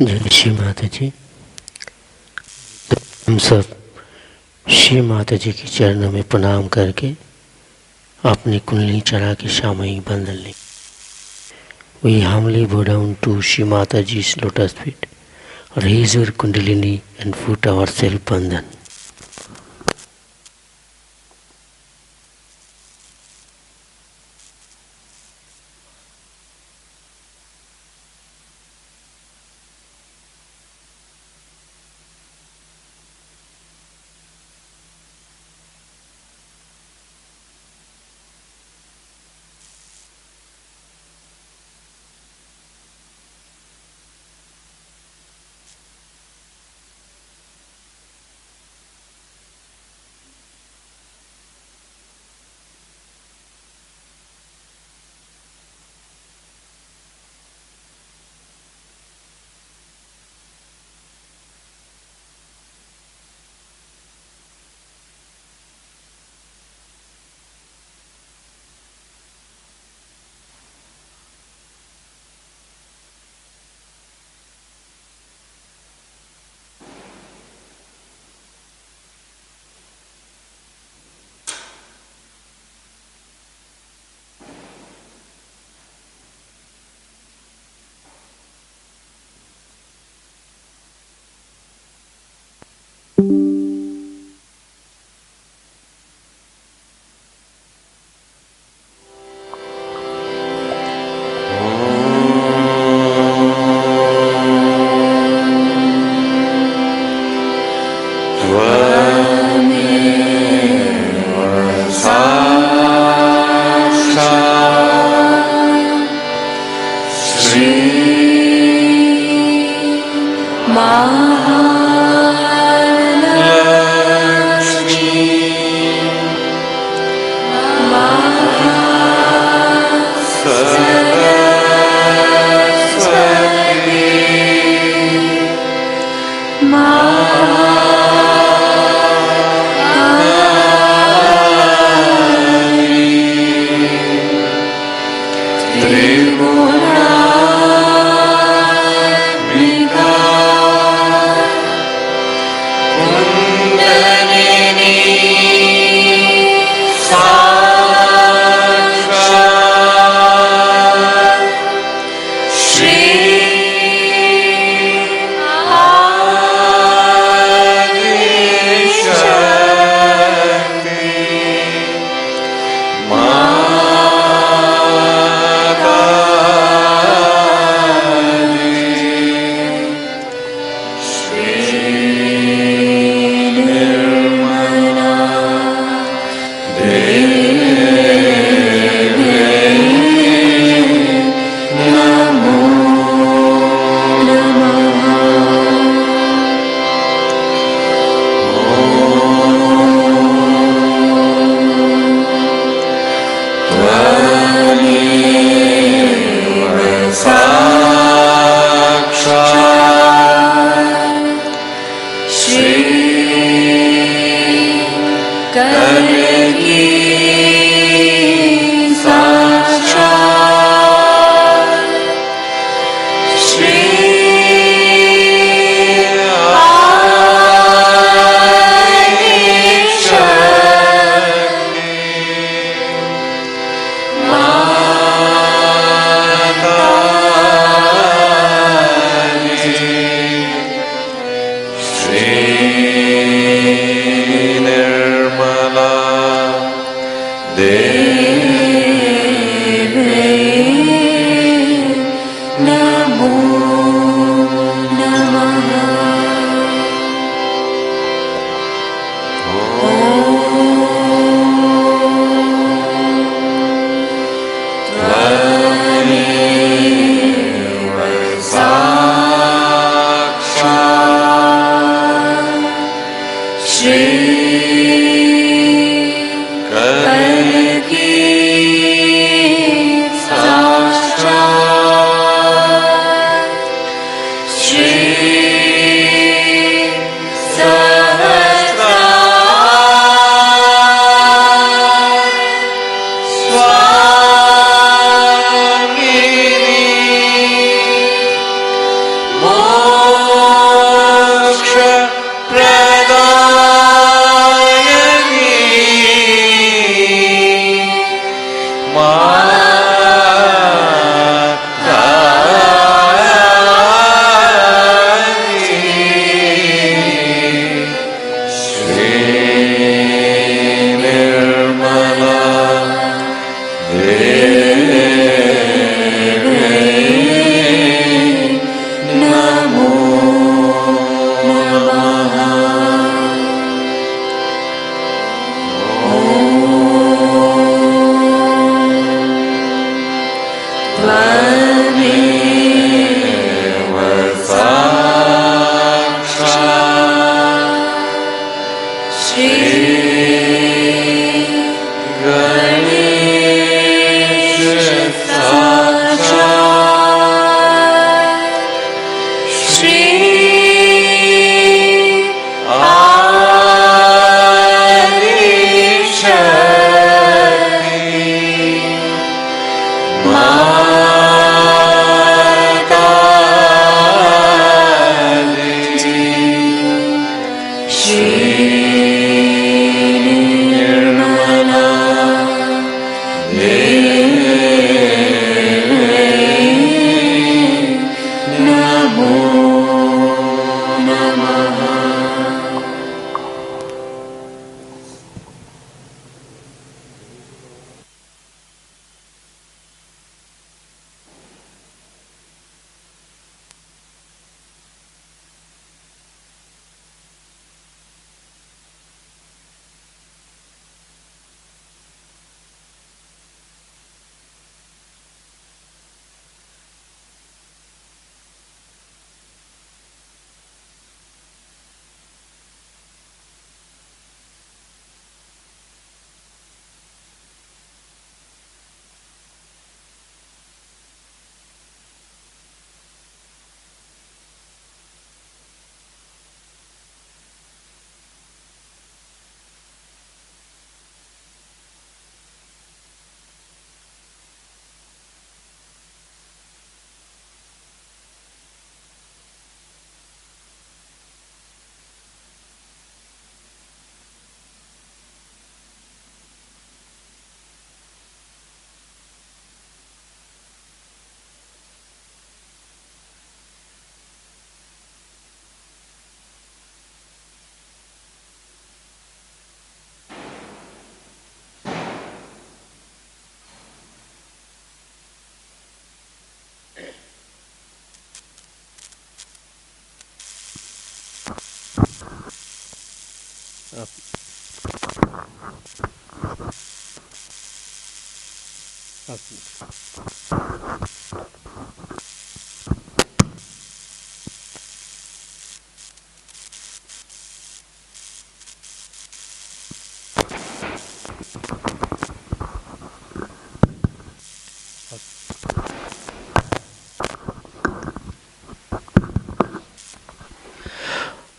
जय श्री माता जी। हम सब श्री माता जी के चरणों में प्रणाम करके अपनी कुंडली चढ़ा के सामूहिक बंधन लें। We humbly bow down to Shri Mataji's lotus feet, raise our kundalini and put ourselves bandhan. Shakti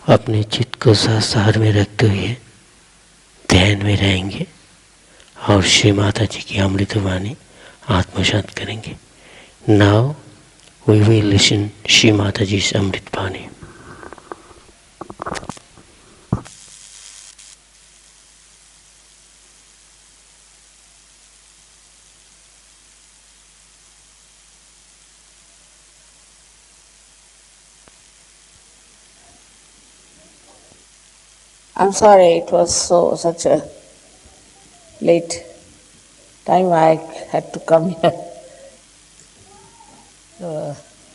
अपने चित्त को साकार में रखते हुए ध्यान में रहेंगे और श्री माता जी की अमृत वाणी आत्मसात करेंगे. Now we will listen Shri Mata ji Amrit Vani. I'm sorry it was such a late time I had to come here.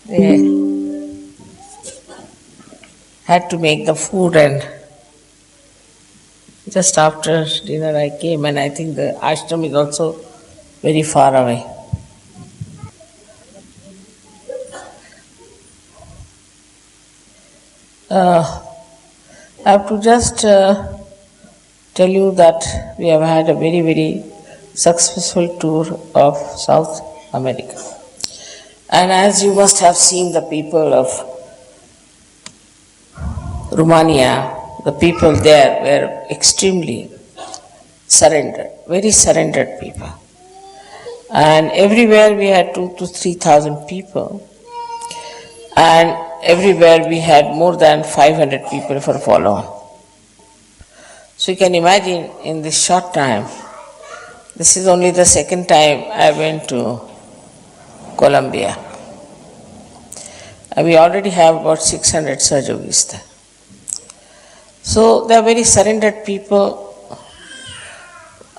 They had to make the food and just after dinner I came, and I think the ashram is also very far away. I have to just tell you that we have had a very, very successful tour of South America. And as you must have seen, the people of Romania, the people there were extremely surrendered, very surrendered people. And everywhere we had 2,000 to 3,000 people. And everywhere we had more than 500 people for follow-on. So you can imagine in this short time, this is only the second time I went to Colombia. And we already have about 600 surgeries there. So they are very surrendered people,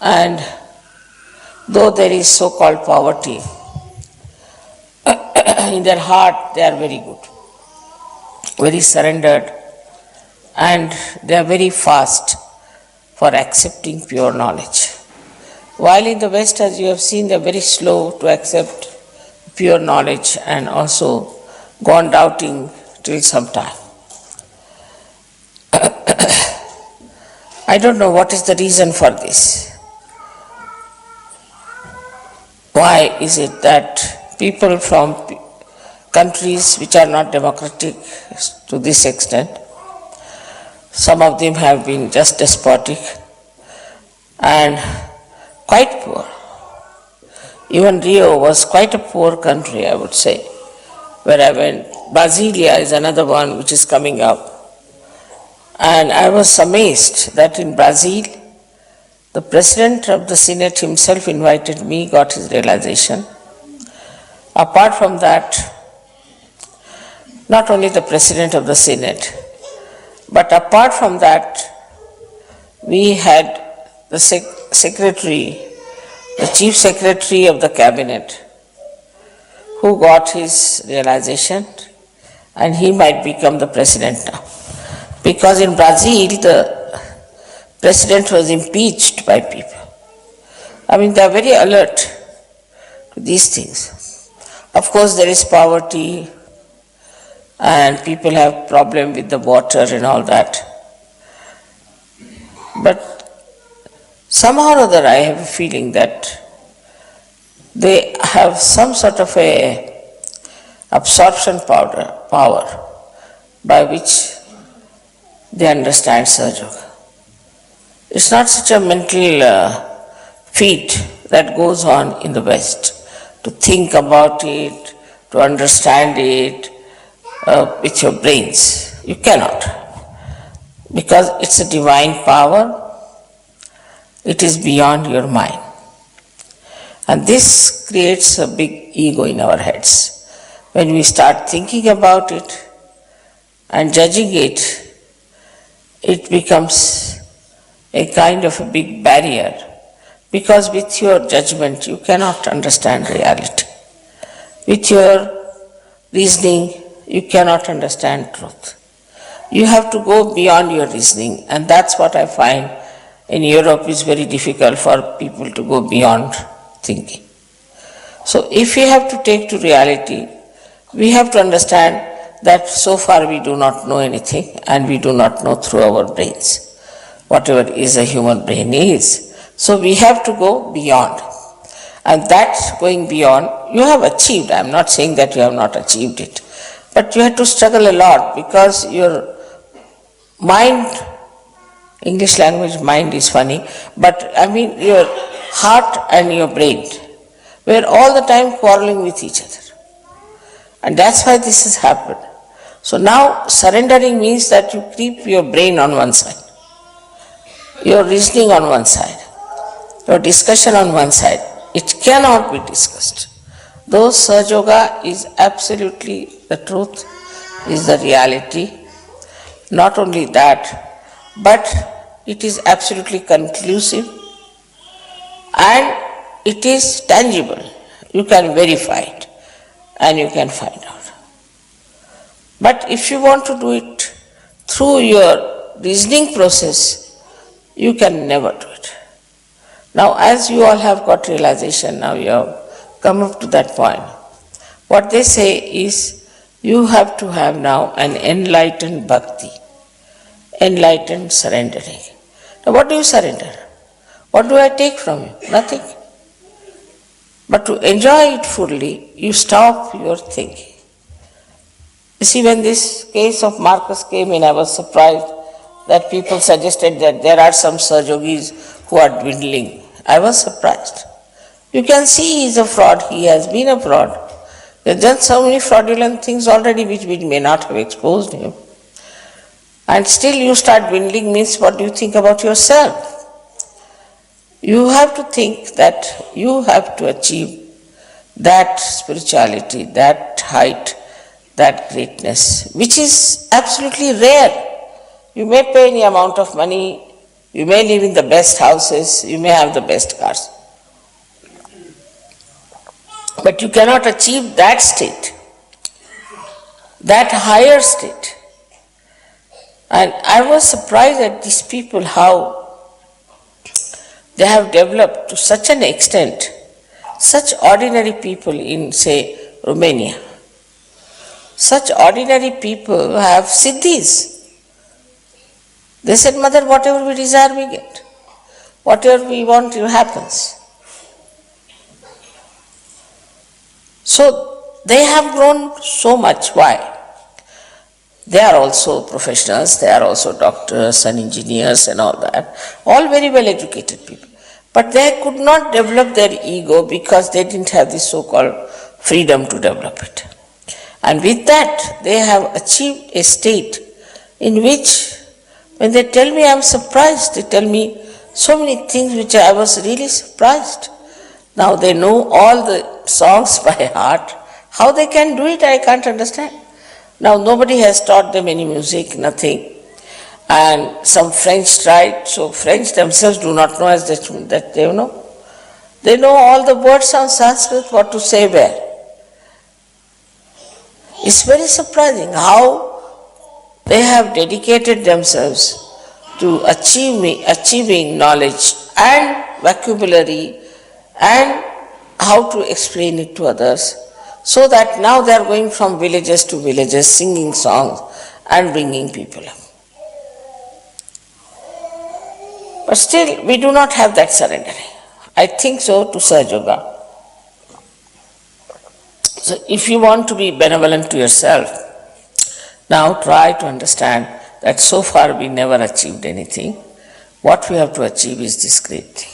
and though there is so-called poverty, in their heart they are very good, very surrendered, and they are very fast for accepting pure knowledge. While in the West, as you have seen, they are very slow to accept pure knowledge and also go on doubting till some time. I don't know what is the reason for this. Why is it that people from countries which are not democratic to this extent, some of them have been just despotic and quite poor. Even Rio was quite a poor country, I would say, where I went. Brasilia is another one which is coming up. And I was amazed that in Brazil, the president of the Senate himself invited me, got his realization. Apart from that, not only the president of the Senate, but apart from that, we had the secretary, the chief secretary of the cabinet, who got his realization, and he might become the president now. Because in Brazil, the president was impeached by people. I mean, they are very alert to these things. Of course, there is poverty, and people have problem with the water and all that. But somehow or other, I have a feeling that they have some sort of a absorption power by which they understand Sahaja Yoga. It's not such a mental feat that goes on in the West, to think about it, to understand it with your brains. You cannot, because it's a divine power. It is beyond your mind. And this creates a big ego in our heads. When we start thinking about it and judging it, it becomes a kind of a big barrier, because with your judgment you cannot understand reality. With your reasoning you cannot understand truth. You have to go beyond your reasoning, and that's what I find in Europe is very difficult for people to go beyond thinking. So if we have to take to reality, we have to understand that so far we do not know anything, and we do not know through our brains whatever is a human brain is. So we have to go beyond. And that going beyond, you have achieved. I am not saying that you have not achieved it. But you have to struggle a lot because your mind, English language mind is funny, but I mean your heart and your brain were all the time quarreling with each other. And that's why this has happened. So now surrendering means that you keep your brain on one side, your reasoning on one side, your discussion on one side. It cannot be discussed. Though Sahaja Yoga is absolutely the truth, is the reality, not only that, but it is absolutely conclusive and it is tangible. You can verify it and you can find out. But if you want to do it through your reasoning process, you can never do it. Now, as you all have got realization, now you have come up to that point. What they say is, you have to have now an enlightened bhakti, enlightened surrendering. Now, what do you surrender? What do I take from you? Nothing. But to enjoy it fully, you stop your thinking. You see, when this case of Marcus came in, I was surprised that people suggested that there are some Sahaja Yogis who are dwindling. I was surprised. You can see he is a fraud. He has been a fraud. There are just so many fraudulent things already which we may not have exposed him. And still you start dwindling means what do you think about yourself? You have to think that you have to achieve that spirituality, that height, that greatness, which is absolutely rare. You may pay any amount of money, you may live in the best houses, you may have the best cars. But you cannot achieve that state, that higher state. And I was surprised at these people how they have developed to such an extent, such ordinary people in, say, Romania. Such ordinary people have siddhis. They said, Mother, whatever we desire, we get. Whatever we want, it happens. So, they have grown so much. Why? They are also professionals, they are also doctors and engineers and all that. All very well educated people. But they could not develop their ego because they didn't have this so-called freedom to develop it. And with that, they have achieved a state in which, when they tell me, I am surprised. They tell me so many things which I was really surprised. Now they know all the songs by heart. How they can do it, I can't understand. Now nobody has taught them any music, nothing. And some French tried, so French themselves do not know as that they know. They know all the words on Sanskrit, what to say where. It's very surprising how they have dedicated themselves to achieving knowledge and vocabulary and how to explain it to others, so that now they are going from villages to villages, singing songs and bringing people up. But still, we do not have that surrendering. I think so to Sahaja Yoga. So if you want to be benevolent to yourself, now try to understand that so far we never achieved anything. What we have to achieve is this great thing.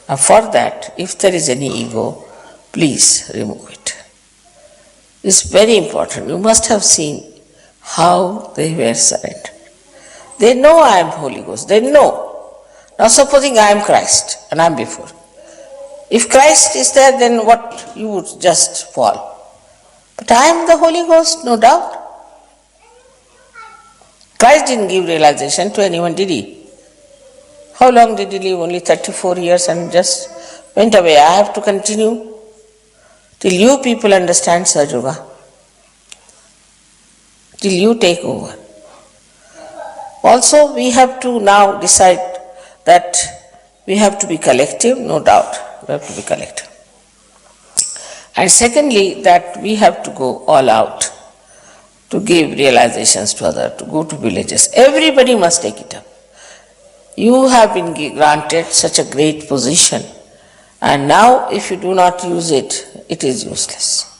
And for that, if there is any ego, please remove it. It's very important. You must have seen how they were surrendered. They know I am Holy Ghost. They know. Now supposing I am Christ and I am before. If Christ is there, then what? You would just fall. But I am the Holy Ghost, no doubt. Christ didn't give realization to anyone, did he? How long did he live? Only 34 years and just went away. I have to continue till you people understand Sahaja Yoga, till you take over. Also, we have to now decide that we have to be collective, no doubt, we have to be collective. And secondly, that we have to go all out to give realizations to others, to go to villages. Everybody must take it up. You have been granted such a great position, and now if you do not use it, it is useless.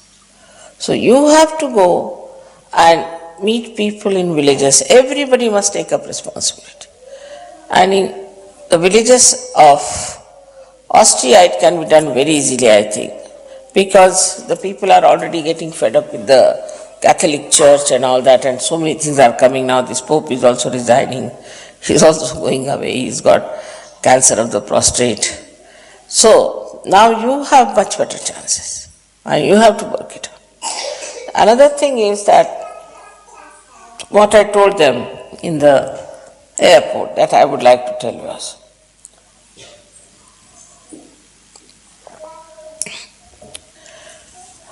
So you have to go and meet people in villages. Everybody must take up responsibility. And in the villages of Austria, it can be done very easily, I think, because the people are already getting fed up with the Catholic Church and all that, and so many things are coming now. This Pope is also resigning. He's also going away. He's got cancer of the prostate. So now you have much better chances, and you have to work it out. Another thing is that what I told them in the airport that I would like to tell you also.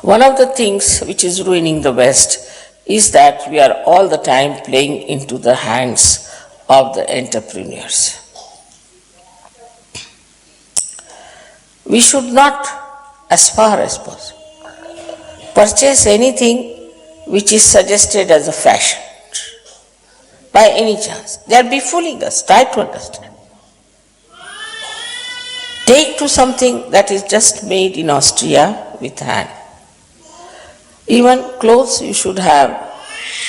One of the things which is ruining the West is that we are all the time playing into the hands of the entrepreneurs. We should not, as far as possible, purchase anything which is suggested as a fashion by any chance. They are befooling us. Try to understand. Take to something that is just made in Austria with hand. Even clothes you should have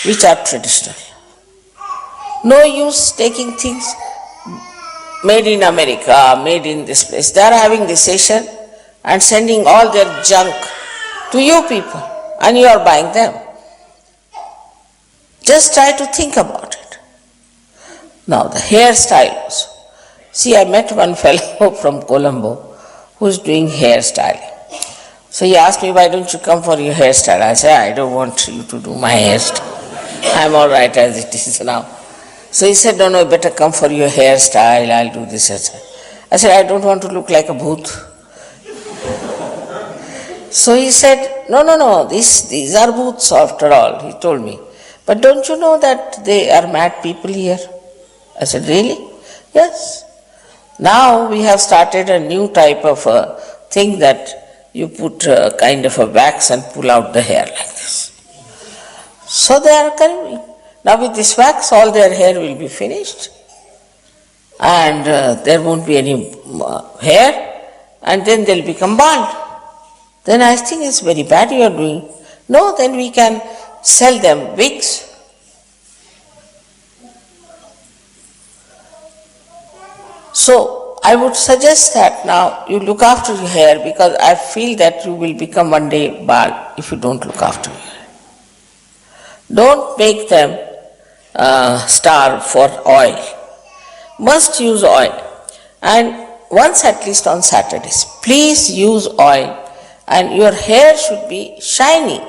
which are traditional. No use taking things made in America, made in this place. They are having recession and sending all their junk to you people, and you are buying them. Just try to think about it. Now the hairstyle also. See, I met one fellow from Colombo who is doing hairstyling. So he asked me, why don't you come for your hairstyle? I said, I don't want you to do my hairstyle. I'm all right as it is now. So he said, no, better come for your hairstyle, I'll do this. I said, I don't want to look like a bhoot. So he said, no, these are bhoots after all, he told me. But don't you know that they are mad people here? I said, really? Yes. Now we have started a new type of a thing that you put a kind of a wax and pull out the hair like this. So they are coming. Now with this wax, all their hair will be finished, and there won't be any hair, and then they'll become bald. Then I think it's very bad you are doing. No, then we can sell them wigs. So I would suggest that now you look after your hair, because I feel that you will become one day bald if you don't look after your hair. Don't make them starve for oil. Must use oil, and once at least on Saturdays. Please use oil, and your hair should be shiny.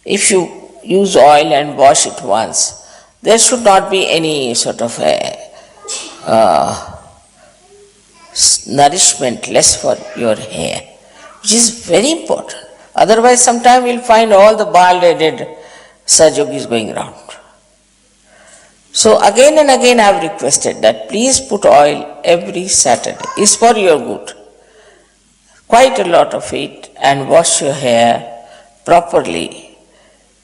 If you use oil and wash it once, there should not be any sort of nourishment less for your hair, which is very important. Otherwise, sometime we'll find all the bald-headed Sajogis going around. So again and again I have requested that please put oil every Saturday. It's for your good. Quite a lot of it, and wash your hair properly,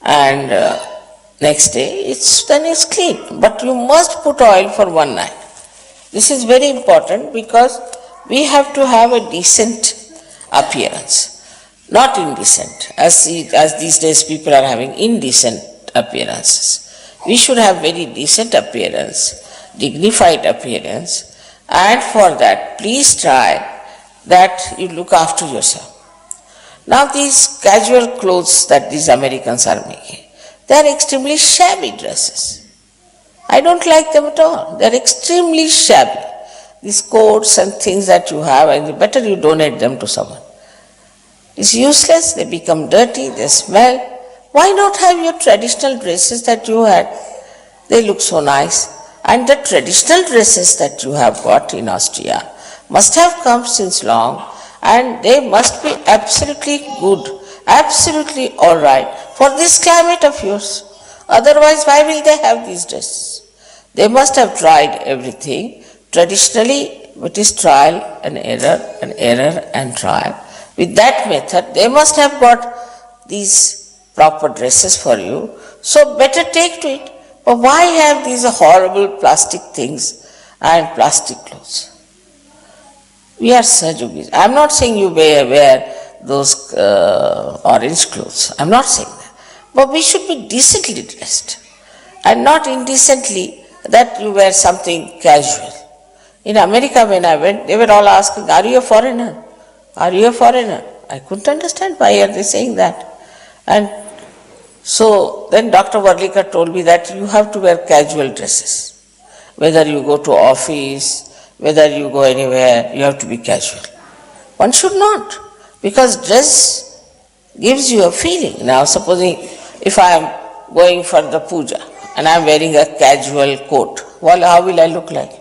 and next day then it's clean. But you must put oil for one night. This is very important, because we have to have a decent appearance, not indecent, as these days people are having indecent appearances. We should have very decent appearance, dignified appearance, and for that please try that you look after yourself. Now these casual clothes that these Americans are making, they are extremely shabby dresses. I don't like them at all. They are extremely shabby. These coats and things that you have, and better you donate them to someone. It's useless, they become dirty, they smell. Why not have your traditional dresses that you had? They look so nice. And the traditional dresses that you have got in Austria must have come since long, and they must be absolutely good, absolutely all right for this climate of yours. Otherwise, why will they have these dresses? They must have tried everything. Traditionally, it is trial and error and trial. With that method, they must have got these proper dresses for you. So better take to it. But why have these horrible plastic things and plastic clothes? We are Sajogis. I am not saying you wear those orange clothes. I am not saying that. But we should be decently dressed and not indecently that you wear something casual. In America when I went, they were all asking, are you a foreigner? Are you a foreigner? I couldn't understand why are they saying that. And so then Dr. Varlikar told me that you have to wear casual dresses. Whether you go to office, whether you go anywhere, you have to be casual. One should not, because dress gives you a feeling. Now supposing if I am going for the puja and I am wearing a casual coat, well, how will I look like?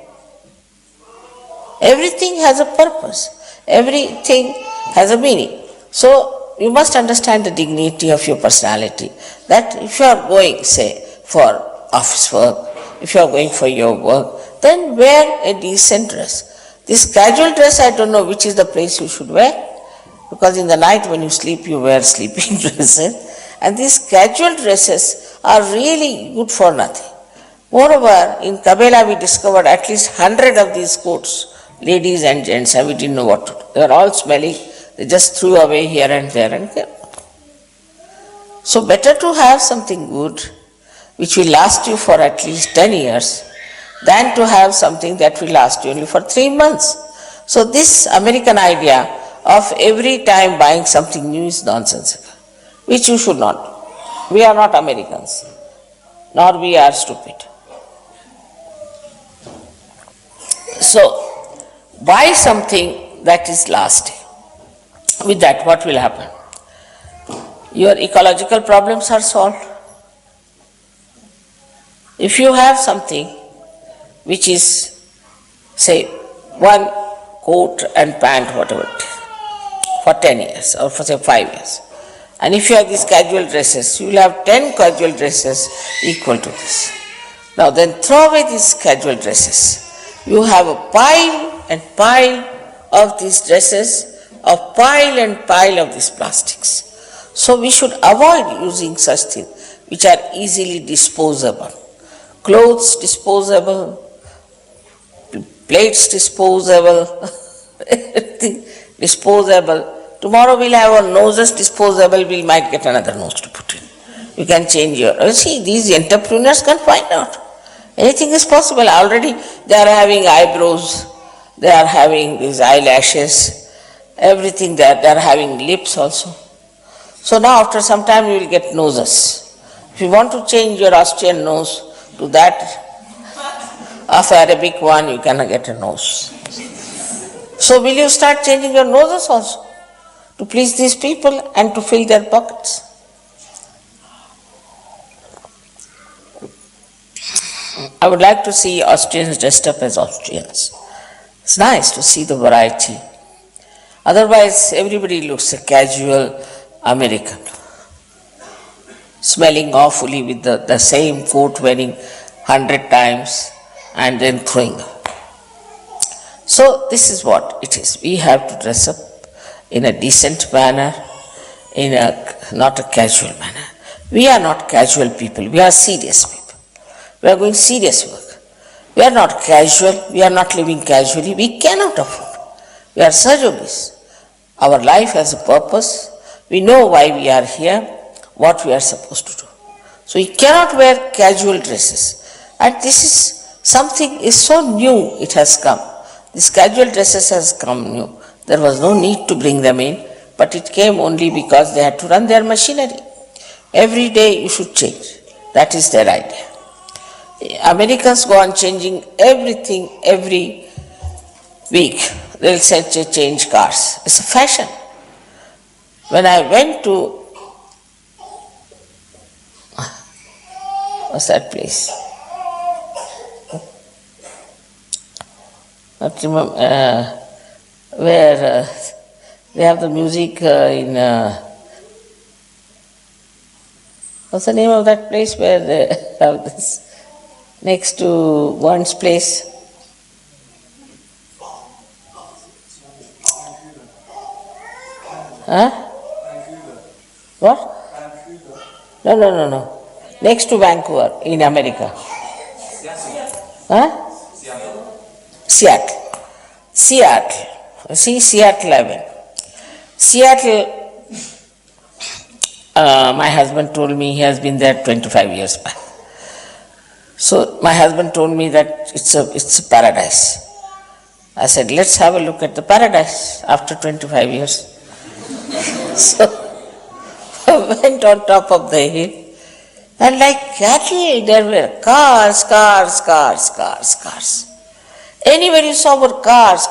Everything has a purpose. Everything has a meaning. So you must understand the dignity of your personality. That if you are going, say, for office work, if you are going for your work, then wear a decent dress. This casual dress, I don't know which is the place you should wear, because in the night when you sleep, you wear sleeping dresses. And these casual dresses are really good for nothing. Moreover, in Kabela we discovered at least 100 of these coats, ladies and gents, and we didn't know what to do. They were all smelling. They just threw away here and there and there. So better to have something good, which will last you for at least 10 years, than to have something that will last you only for 3 months. So this American idea of every time buying something new is nonsensical, which you should not do. We are not Americans, nor we are stupid. So, buy something that is lasting. With that, what will happen? Your ecological problems are solved. If you have something which is, say, one coat and pant, whatever it is, for 10 years or for say 5 years, and if you have these casual dresses, you will have 10 casual dresses equal to this. Now then throw away these casual dresses. You have a pile and pile of these dresses, a pile and pile of these plastics. So we should avoid using such things which are easily disposable. Clothes disposable, plates disposable, everything disposable. Tomorrow we'll have our noses disposable, we might get another nose to put in. You can change your, see, these entrepreneurs can find out. Anything is possible. Already they are having eyebrows, they are having these eyelashes, everything there, they are having lips also. So now after some time you will get noses. If you want to change your Austrian nose to that of Arabic one, you cannot get a nose. So will you start changing your noses also to please these people and to fill their pockets? I would like to see Austrians dressed up as Austrians. It's nice to see the variety. Otherwise, everybody looks a casual American, smelling awfully with the same coat wearing 100 times and then throwing up. So this is what it is. We have to dress up in a decent manner, not a casual manner. We are not casual people, we are serious people. We are going serious work. We are not casual, we are not living casually, we cannot afford. We are Sajogis. Our life has a purpose. We know why we are here, what we are supposed to do. So we cannot wear casual dresses. And this is something is so new, it has come. These casual dresses has come new. There was no need to bring them in, but it came only because they had to run their machinery. Every day you should change. That is their idea. Americans go on changing everything every week. They will say change cars. It's a fashion. When I went to, what's that place? Not remember, where they have the music in, what's the name of that place where they have this next to one's place. Huh? What? No. Next to Vancouver in America. Huh? Seattle. See, Seattle I went. Seattle, my husband told me he has been there 25 years back. So my husband told me that it's a paradise. I said, let's have a look at the paradise after 25 years. So I went on top of the hill, and like cattle, there were cars. Anywhere you saw were cars.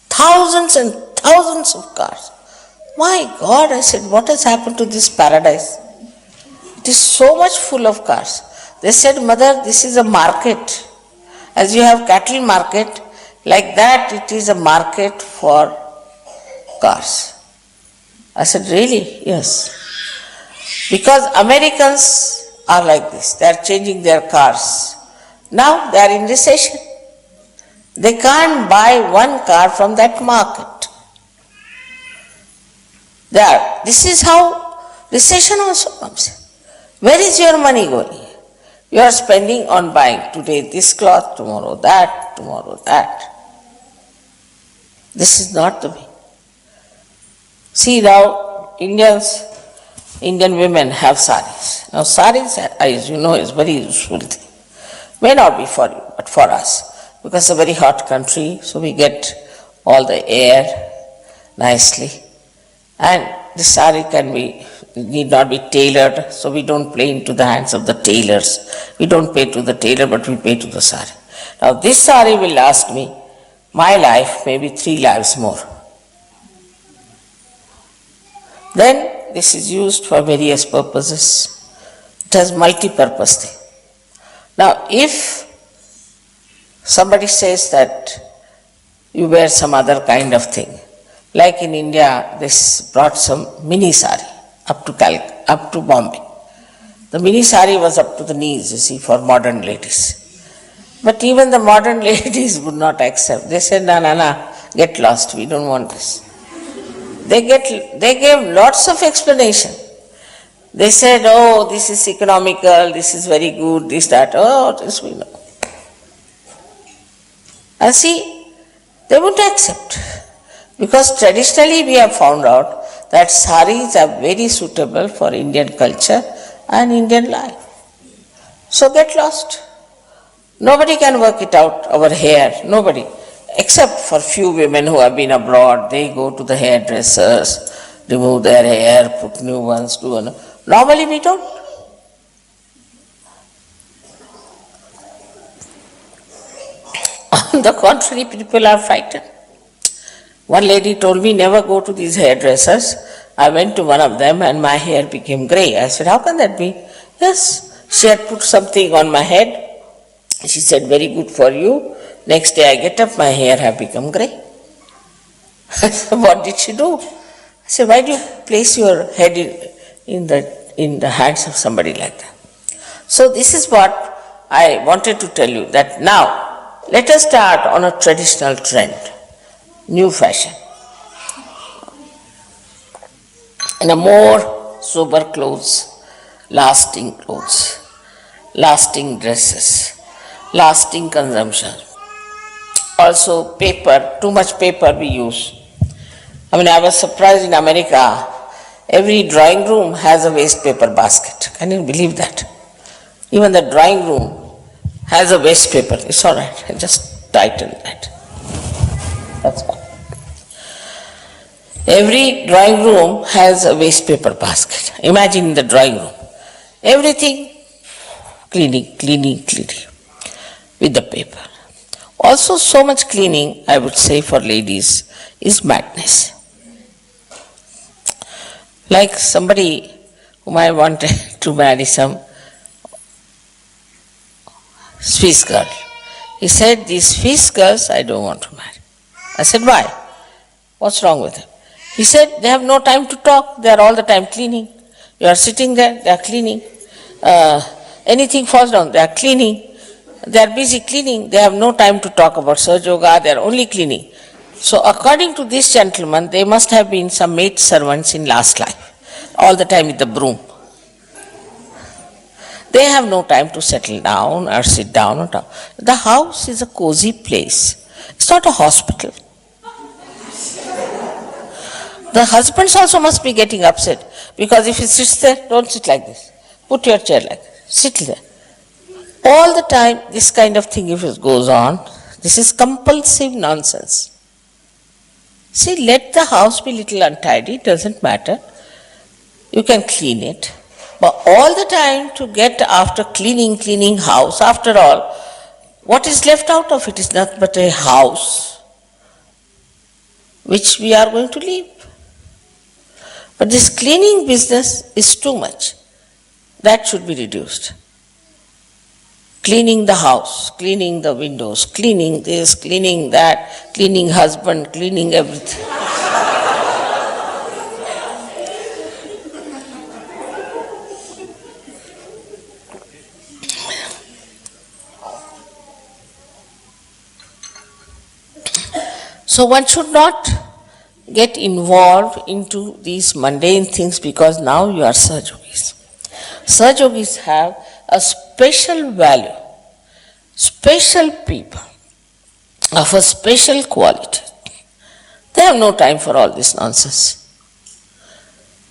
Thousands and thousands of cars. My God, I said, what has happened to this paradise? It is so much full of cars. They said, Mother, this is a market. As you have cattle market, like that it is a market for cars. I said, really? Yes. Because Americans are like this. They are changing their cars. Now they are in recession. They can't buy one car from that market. This is how recession also comes. Where is your money going? You are spending on buying today this cloth, tomorrow that. This is not the way. See now, Indian women have saris. Now saris, as you know, is very useful thing. May not be for you, but for us. Because it's a very hot country, so we get all the air nicely. And the sari need not be tailored, so we don't play into the hands of the tailors. We don't pay to the tailor, but we pay to the sari. Now this sari will last me, my life, maybe 3 lives more. Then this is used for various purposes. It has multi-purpose thing. Now if somebody says that you wear some other kind of thing, like in India, this brought some mini sari up to Bombay. The mini sari was up to the knees, you see, for modern ladies. But even the modern ladies would not accept. They said, no, get lost, we don't want this. They gave lots of explanation. They said, oh, this is economical, this is very good, this, that, this we know. And see, they wouldn't accept. Because traditionally we have found out that saris are very suitable for Indian culture and Indian life. So get lost. Nobody can work it out, our hair, nobody. Except for few women who have been abroad, they go to the hairdressers, remove their hair, put new ones, do another. Normally we don't. On the contrary, people are frightened. One lady told me, never go to these hairdressers. I went to one of them and my hair became grey. I said, how can that be? Yes, she had put something on my head. She said, very good for you. Next day I get up, my hair have become grey. I said, what did she do? I said, why do you place your head in the hands of somebody like that? So this is what I wanted to tell you, that now let us start on a traditional trend, new fashion. In a more sober clothes, lasting dresses, lasting consumption. Also paper, too much paper we use. I was surprised in America, every drawing room has a waste paper basket. Can you believe that? Even the drawing room has a waste paper. It's all right, I just tighten that. That's all. Every drawing room has a waste paper basket. Imagine the drawing room. Everything cleaning with the paper. Also so much cleaning, I would say, for ladies is madness. Like somebody whom I wanted to marry, some Swiss girl. He said, these Swiss girls I don't want to marry. I said, why? What's wrong with them? He said, they have no time to talk, they are all the time cleaning. You are sitting there, they are cleaning. anything falls down, they are cleaning. They are busy cleaning. They have no time to talk about Sahaja Yoga. They are only cleaning. So according to this gentleman, they must have been some maid servants in last life, all the time with the broom. They have no time to settle down or sit down or talk. The house is a cozy place. It's not a hospital. The husbands also must be getting upset, because if he sits there, don't sit like this. Put your chair like this. Sit there. All the time, this kind of thing, if it goes on, this is compulsive nonsense. See, let the house be little untidy, it doesn't matter. You can clean it. But all the time to get after cleaning house, after all, what is left out of it is nothing but a house which we are going to leave. But this cleaning business is too much. That should be reduced. Cleaning the house, cleaning the windows, cleaning this, cleaning that, cleaning husband, cleaning everything. So one should not get involved into these mundane things, because now you are Sahaja Yogis. Sahaja Yogis have a special value, special people of a special quality. They have no time for all this nonsense.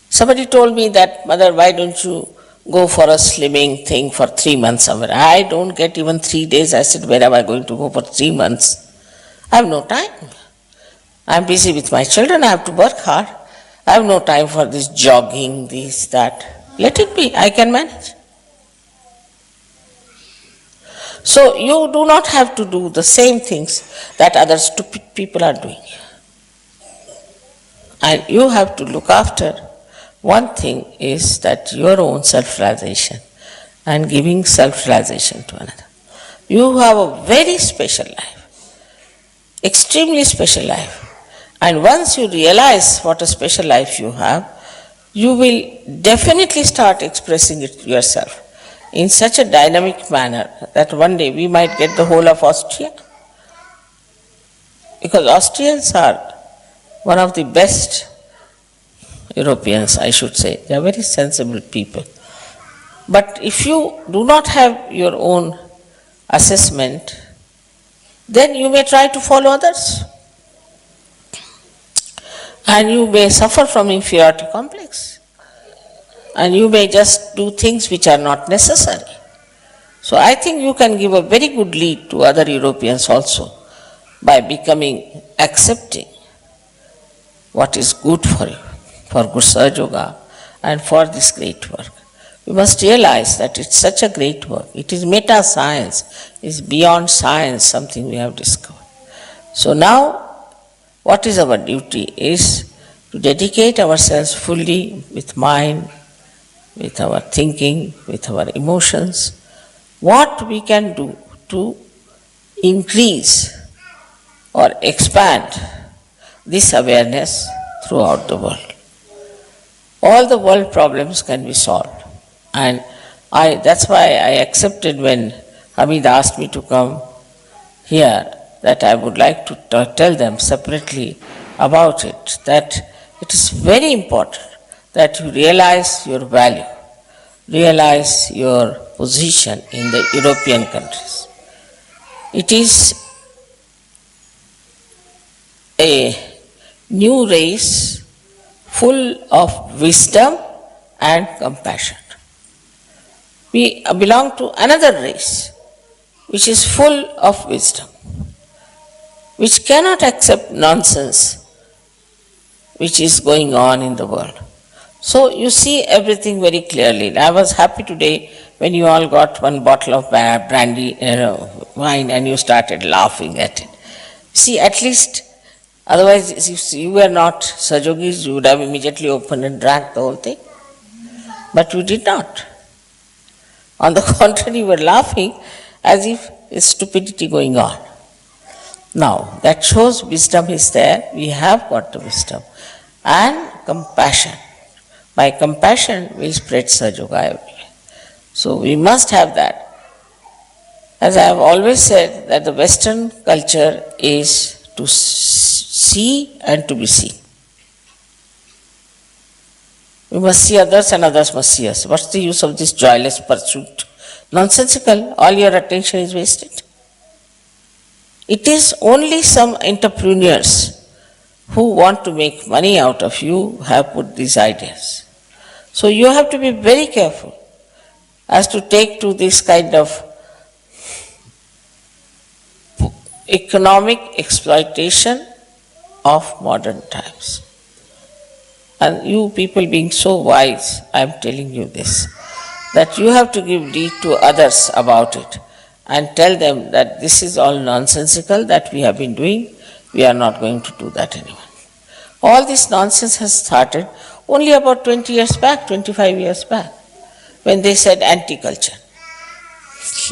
Somebody told me that, Mother, why don't you go for a slimming thing for 3 months somewhere? I don't get even 3 days. I said, where am I going to go for 3 months? I have no time. I am busy with my children. I have to work hard. I have no time for this jogging, this, that. Let it be. I can manage. So you do not have to do the same things that other stupid people are doing. And you have to look after. One thing is that your own self-realization and giving self-realization to another. You have a very special life, extremely special life. And once you realize what a special life you have, you will definitely start expressing it yourself in such a dynamic manner that one day we might get the whole of Austria. Because Austrians are one of the best Europeans, I should say. They are very sensible people. But if you do not have your own assessment, then you may try to follow others. And you may suffer from inferiority complex. And you may just do things which are not necessary. So I think you can give a very good lead to other Europeans also by becoming accepting what is good for you, for good Sahaja Yoga and for this great work. We must realize that it's such a great work. It is meta-science, it's beyond science, something we have discovered. So now, what is our duty is to dedicate ourselves fully with mind, with our thinking, with our emotions, what we can do to increase or expand this awareness throughout the world. All the world problems can be solved. And that's why I accepted when Hamid asked me to come here, that I would like to tell them separately about it, that it is very important that you realize your value, realize your position in the European countries. It is a new race full of wisdom and compassion. We belong to another race which is full of wisdom, which cannot accept nonsense which is going on in the world. So you see everything very clearly. I was happy today when you all got one bottle of brandy, wine, and you started laughing at it. See, at least, otherwise if you were not Sahaja Yogis, you would have immediately opened and drank the whole thing. But you did not. On the contrary, you were laughing as if it's stupidity going on. Now, that shows wisdom is there. We have got the wisdom. And compassion. By compassion, we spread Sahaja Yoga everywhere. So we must have that. As I have always said, that the Western culture is to see and to be seen. We must see others and others must see us. What's the use of this joyless pursuit? Nonsensical, all your attention is wasted. It is only some entrepreneurs who want to make money out of you have put these ideas. So you have to be very careful as to take to this kind of economic exploitation of modern times. And you people being so wise, I am telling you this, that you have to give deed to others about it and tell them that this is all nonsensical that we have been doing, we are not going to do that anymore. All this nonsense has started only about 20 years back, 25 years back, when they said anti-culture.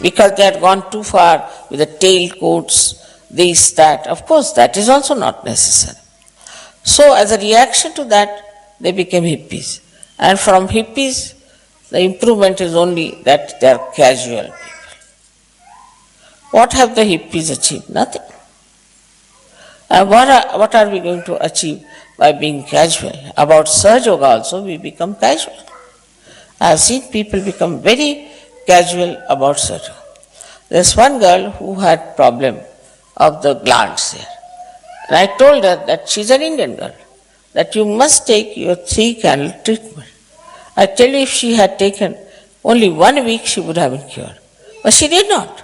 Because they had gone too far with the tailcoats, this, that. Of course, that is also not necessary. So as a reaction to that, they became hippies. And from hippies, the improvement is only that they are casual people. What have the hippies achieved? Nothing. And what are we going to achieve by being casual? About Sahaja Yoga also, we become casual. I have seen people become very casual about Sahaja Yoga. There's one girl who had problem of the glands there. And I told her that she's an Indian girl, that you must take your 3 candle treatment. I tell you, if she had taken only 1 week, she would have been cured. But she did not.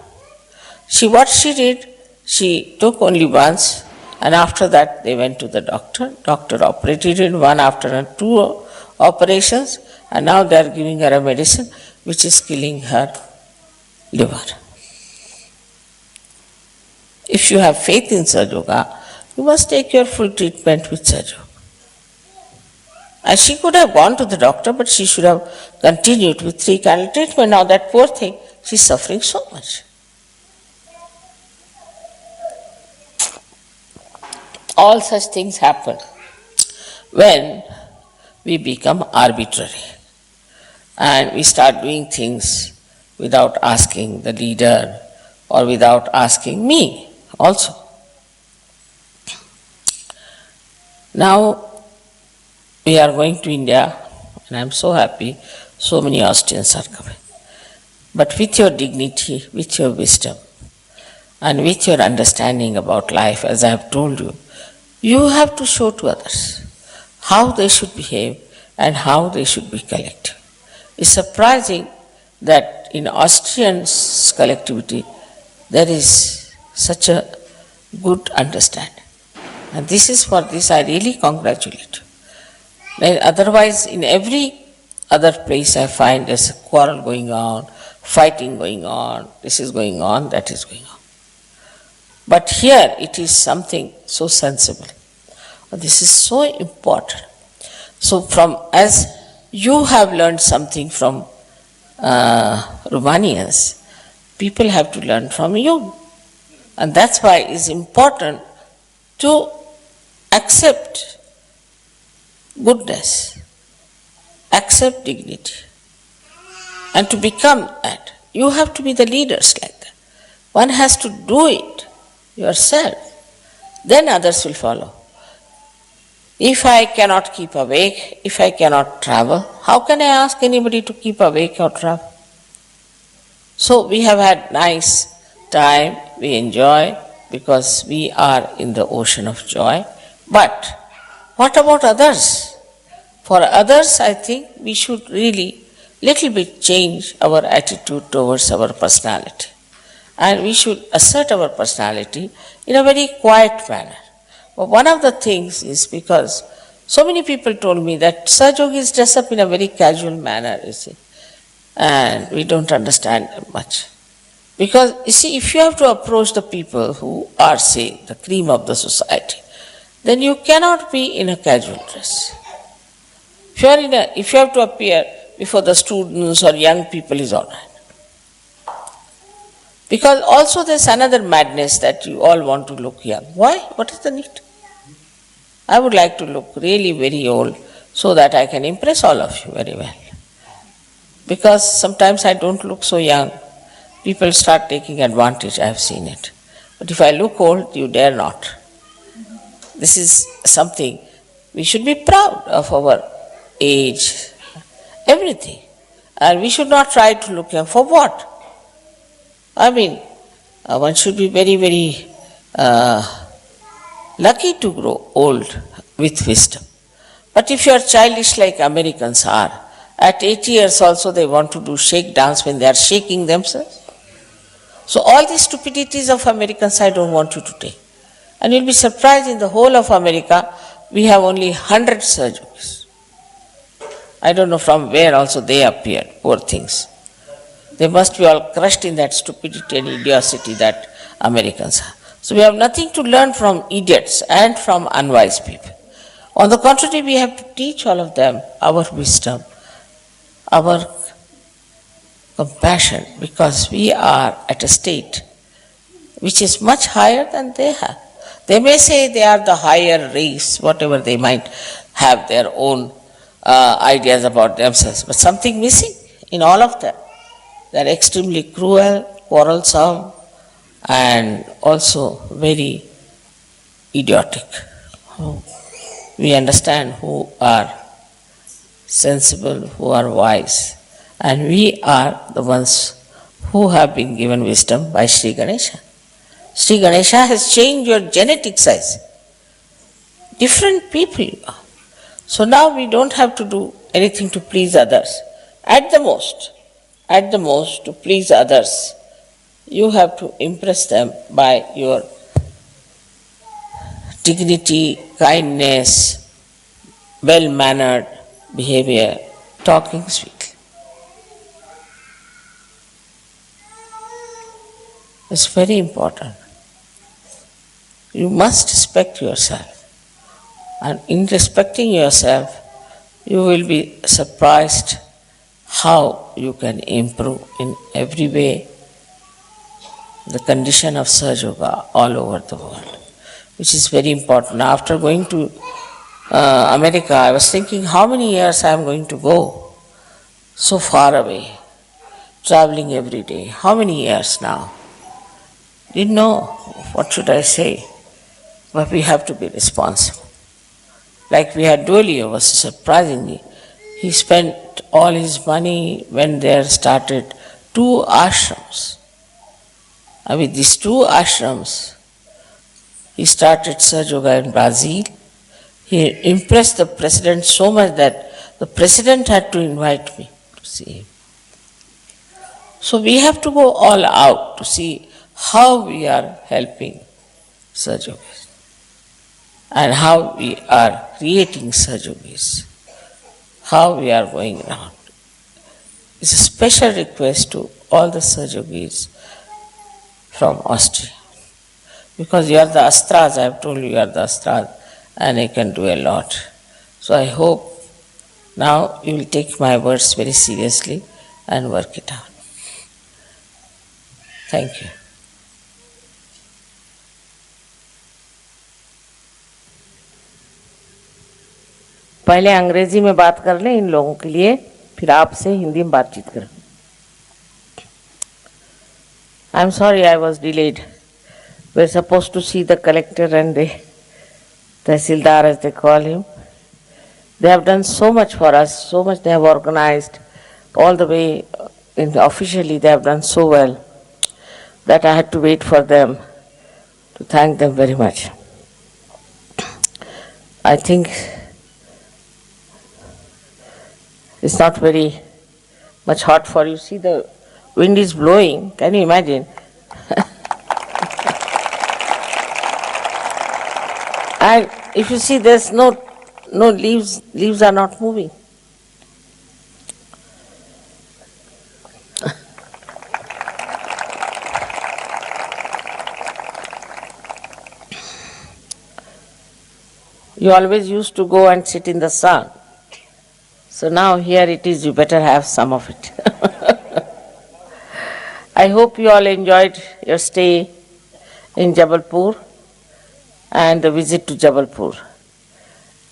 What she did, she took only once, and after that they went to the doctor. Doctor operated it one after 2 operations, and now they are giving her a medicine which is killing her liver. If you have faith in Sahaja Yoga, you must take your full treatment with Sahaja Yoga. And she could have gone to the doctor, but she should have continued with 3 candle treatment. Now that poor thing, she's suffering so much. All such things happen when we become arbitrary and we start doing things without asking the leader or without asking me also. Now we are going to India, and I am so happy, so many Austrians are coming. But with your dignity, with your wisdom, and with your understanding about life, as I have told you, you have to show to others how they should behave and how they should be collective. It's surprising that in Austrian collectivity there is such a good understanding. And this is for this I really congratulate you. Otherwise, in every other place I find there's a quarrel going on, fighting going on, this is going on, that is going on. But here it is something so sensible. This is so important. So as you have learned something from Romanians, people have to learn from you. And that's why it's important to accept goodness, accept dignity, and to become that. You have to be the leaders like that. One has to do it yourself, then others will follow. If I cannot keep awake, if I cannot travel, how can I ask anybody to keep awake or travel? So we have had nice time, we enjoy because we are in the ocean of joy. But what about others? For others, I think we should really little bit change our attitude towards our personality. And we should assert our personality in a very quiet manner. But one of the things is because so many people told me that Sahaja Yoga is dressed up in a very casual manner, you see, and we don't understand much. Because, you see, if you have to approach the people who are, say, the cream of the society, then you cannot be in a casual dress. If you have to appear before the students or young people, is all right. Because also there's another madness that you all want to look young. Why? What is the need? I would like to look really very old so that I can impress all of you very well. because sometimes I don't look so young. People start taking advantage, I have seen it. But if I look old, you dare not. This is something we should be proud of our age, everything. And we should not try to look young. For what? I mean, one should be very, very lucky to grow old with wisdom. But if you are childish like Americans are, at 80 years also they want to do shake dance when they are shaking themselves. So all these stupidities of Americans I don't want you to take. And you'll be surprised, in the whole of America, we have only 100 surgeries. I don't know from where also they appeared, poor things. They must be all crushed in that stupidity and idiocy that Americans have. So we have nothing to learn from idiots and from unwise people. On the contrary, we have to teach all of them our wisdom, our compassion, because we are at a state which is much higher than they have. They may say they are the higher race, whatever they might have their own ideas about themselves, but something missing in all of them. They are extremely cruel, quarrelsome, and also very idiotic. We understand who are sensible, who are wise, and we are the ones who have been given wisdom by Shri Ganesha. Shri Ganesha has changed your genetic size. Different people you are. So now we don't have to do anything to please others. At the most, to please others, you have to impress them by your dignity, kindness, well-mannered behavior, talking sweetly. It's very important. You must respect yourself. And in respecting yourself, you will be surprised how you can improve in every way the condition of Sahaja Yoga all over the world, which is very important. After going to America, I was thinking how many years I am going to go so far away, traveling every day. How many years now? Didn't know what should I say, but we have to be responsible. Like we had Diwali, was surprisingly, he spent all his money when there started 2 ashrams. And with these 2 ashrams, he started Sahaja Yoga in Brazil. He impressed the president so much that the president had to invite me to see him. So we have to go all out to see how we are helping Sahaja Yogis and how we are creating Sahaja Yogis, how we are going around. It's a special request to all the Sahaja Yogis from Austria, because you are the Astras, I have told you are the Astras, and I can do a lot. So I hope now you will take my words very seriously and work it out. Thank you. पहले अंग्रेजी में बात कर लें इन लोगों के लिए, फिर आपसे हिंदी में बातचीत करें. I'm sorry I was delayed. We're supposed to see the collector and the Tahsildar, as they call him. They have done so much for us, so much they have organized, all the way officially they have done so well that I had to wait for them to thank them very much. I think it's not very much hot for you. See, the wind is blowing. Can you imagine? And if you see, there's no leaves. Leaves are not moving. You always used to go and sit in the sun. So now here it is, you better have some of it. I hope you all enjoyed your stay in Jabalpur and the visit to Jabalpur.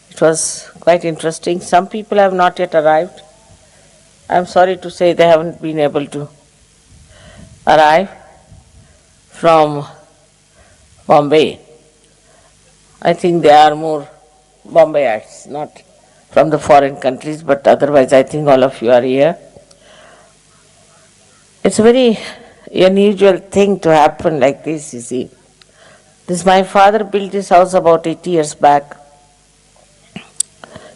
It was quite interesting. Some people have not yet arrived. I'm sorry to say they haven't been able to arrive from Bombay. I think they are more Bombayites, not from the foreign countries, but otherwise I think all of you are here. It's a very unusual thing to happen like this, you see. My father built this house about 80 years back.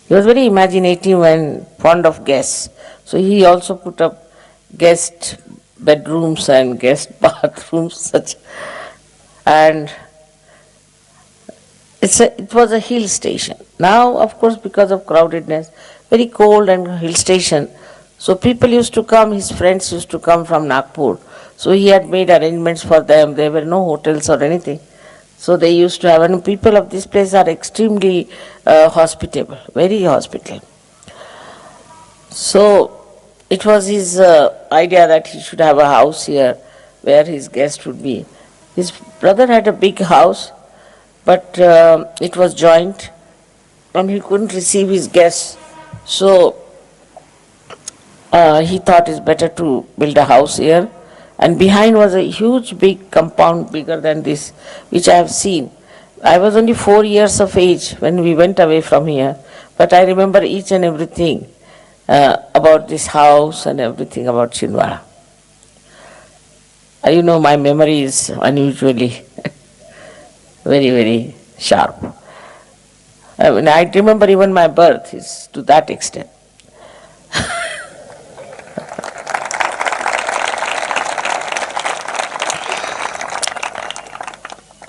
He was very imaginative and fond of guests. So he also put up guest bedrooms and guest bathrooms, such. And it was a hill station. Now, of course, because of crowdedness, very cold and hill station. So people used to come, his friends used to come from Nagpur. So he had made arrangements for them. There were no hotels or anything. So they used to have, and people of this place are extremely hospitable, very hospitable. So it was his idea that he should have a house here where his guest would be. His brother had a big house, but it was joint and he couldn't receive his guests. So he thought it's better to build a house here. And behind was a huge big compound, bigger than this, which I have seen. I was only 4 years of age when we went away from here, but I remember each and everything about this house and everything about Chhindwara. You know, my memory is unusually very, very sharp. I mean, I remember even my birth is to that extent.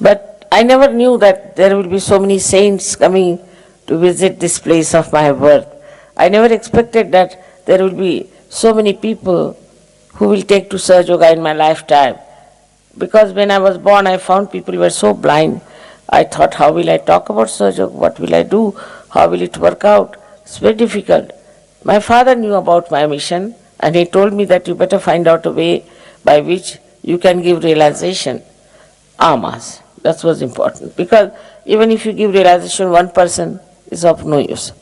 But I never knew that there will be so many saints coming to visit this place of my birth. I never expected that there will be so many people who will take to Sahaja Yoga in my lifetime. Because when I was born, I found people were so blind. I thought, how will I talk about Sahaja Yoga? What will I do? How will it work out? It's very difficult. My father knew about my mission, and he told me that you better find out a way by which you can give realization. Amas. That was important. Because even if you give realization, one person is of no use.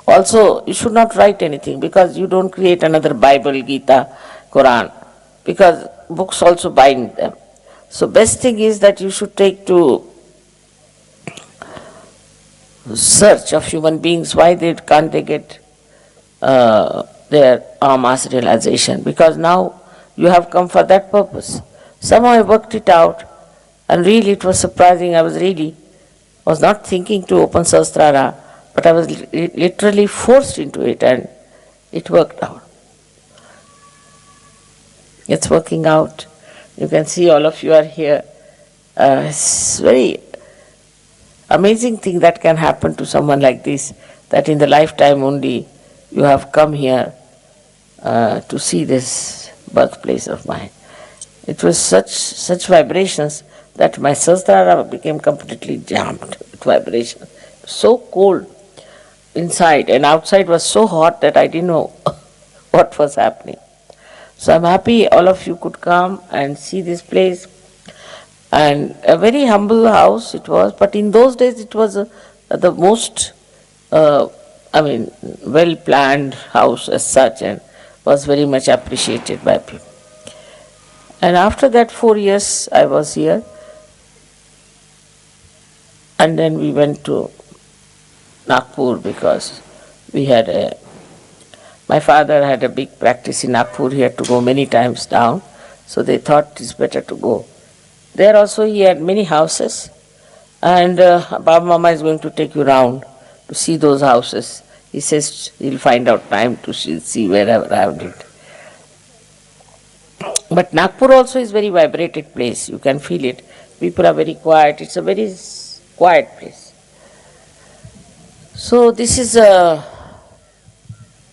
Also, you should not write anything because you don't create another Bible, Gita, Quran, because books also bind them. So best thing is that you should take to search of human beings, why can't they get their mass realization, because now you have come for that purpose. Somehow I worked it out, and really it was surprising. I was not thinking to open Sahasrara, but I was literally forced into it, and it worked out. It's working out. You can see all of you are here. It's very amazing thing that can happen to someone like this, that in the lifetime only you have come here to see this birthplace of mine. It was such vibrations that my Sahasrara became completely jammed with vibration. So cold inside, and outside was so hot that I didn't know what was happening. So I'm happy all of you could come and see this place. And a very humble house it was, but in those days it was the most, well-planned house as such, and was very much appreciated by people. And after that 4 years I was here, and then we went to Nagpur because my father had a big practice in Nagpur. He had to go many times down, so they thought it's better to go. There also he had many houses, and Baba Mama is going to take you round to see those houses. He says he'll find out time to see wherever I have it. But Nagpur also is very vibrated place. You can feel it. People are very quiet. It's a very quiet place. So this is a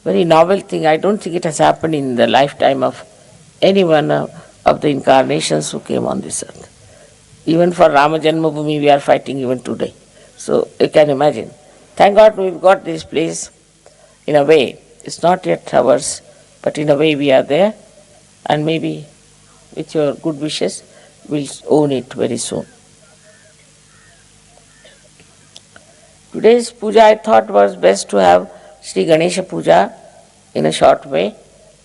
very novel thing. I don't think it has happened in the lifetime of any one of the incarnations who came on this earth. Even for Rama Janmabhoomi we are fighting even today. So you can imagine. Thank God we've got this place in a way. It's not yet ours, but in a way we are there, and maybe with your good wishes we'll own it very soon. Today's puja I thought was best to have Shri Ganesha Puja in a short way,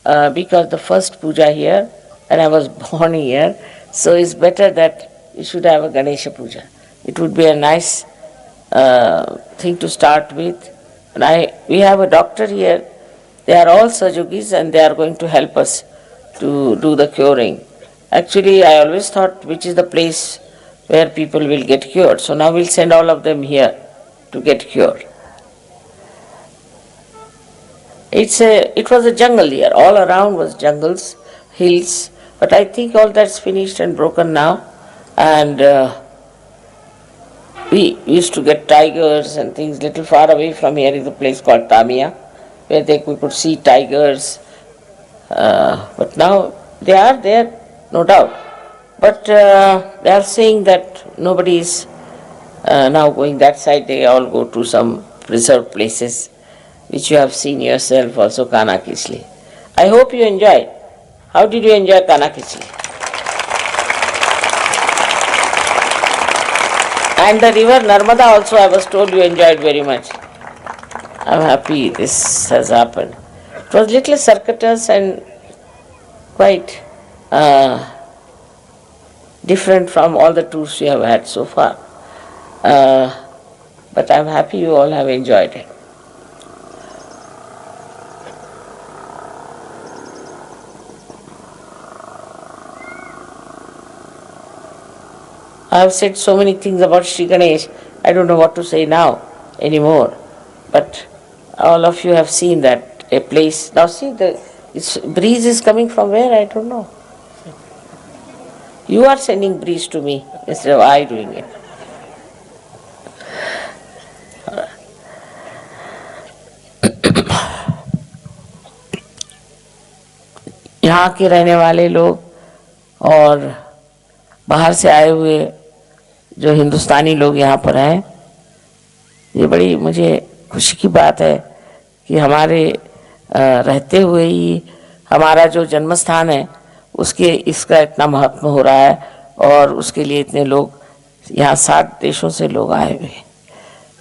because the first puja here, and I was born here, so it's better that we should have a Ganesha puja. It would be a nice thing to start with. And we have a doctor here. They are all Sajogis and they are going to help us to do the curing. Actually, I always thought which is the place where people will get cured. So now we'll send all of them here to get cured. It was a jungle here. All around was jungles, hills. But I think all that's finished and broken now. And we used to get tigers and things. Little far away from here is a place called Tamia, where we could see tigers. But now they are there, no doubt. But they are saying that nobody is now going that side. They all go to some preserved places, which you have seen yourself also, Kanakisli. I hope you enjoyed. How did you enjoy Kanakisli? And the river Narmada also, I was told you enjoyed very much. I'm happy this has happened. It was little circuitous and quite different from all the tours we have had so far. But I'm happy you all have enjoyed it. I have said so many things about Shri Ganesh, I don't know what to say now anymore. But all of you have seen that a place. Now see, the breeze is coming from where? I don't know. You are sending breeze to me instead of I doing it. यहाँ के रहने वाले लोग और बाहर से आए हुए जो हिंदुस्तानी लोग यहाँ पर हैं, ये बड़ी मुझे खुशी की बात है कि हमारे रहते हुए ही हमारा जो जन्म स्थान है उसके इसका इतना महत्व हो रहा है और उसके लिए इतने लोग यहाँ 7 देशों से लोग आए हुए हैं।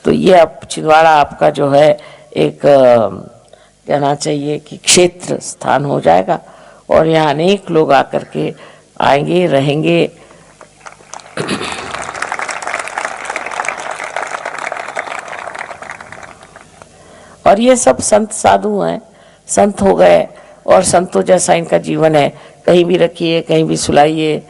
तो ये अब छिंदवाड़ा आपका जो है एक कहना चाहिए कि क्षेत्र स्थान हो जाएगा और यहाँ अनेक लोग आकर के आएंगे, रहेंगे। और ये सब संत साधु हैं, संत हो गए और संतों जैसा इनका जीवन है। कहीं भी रखिए, कहीं भी सुलाइए,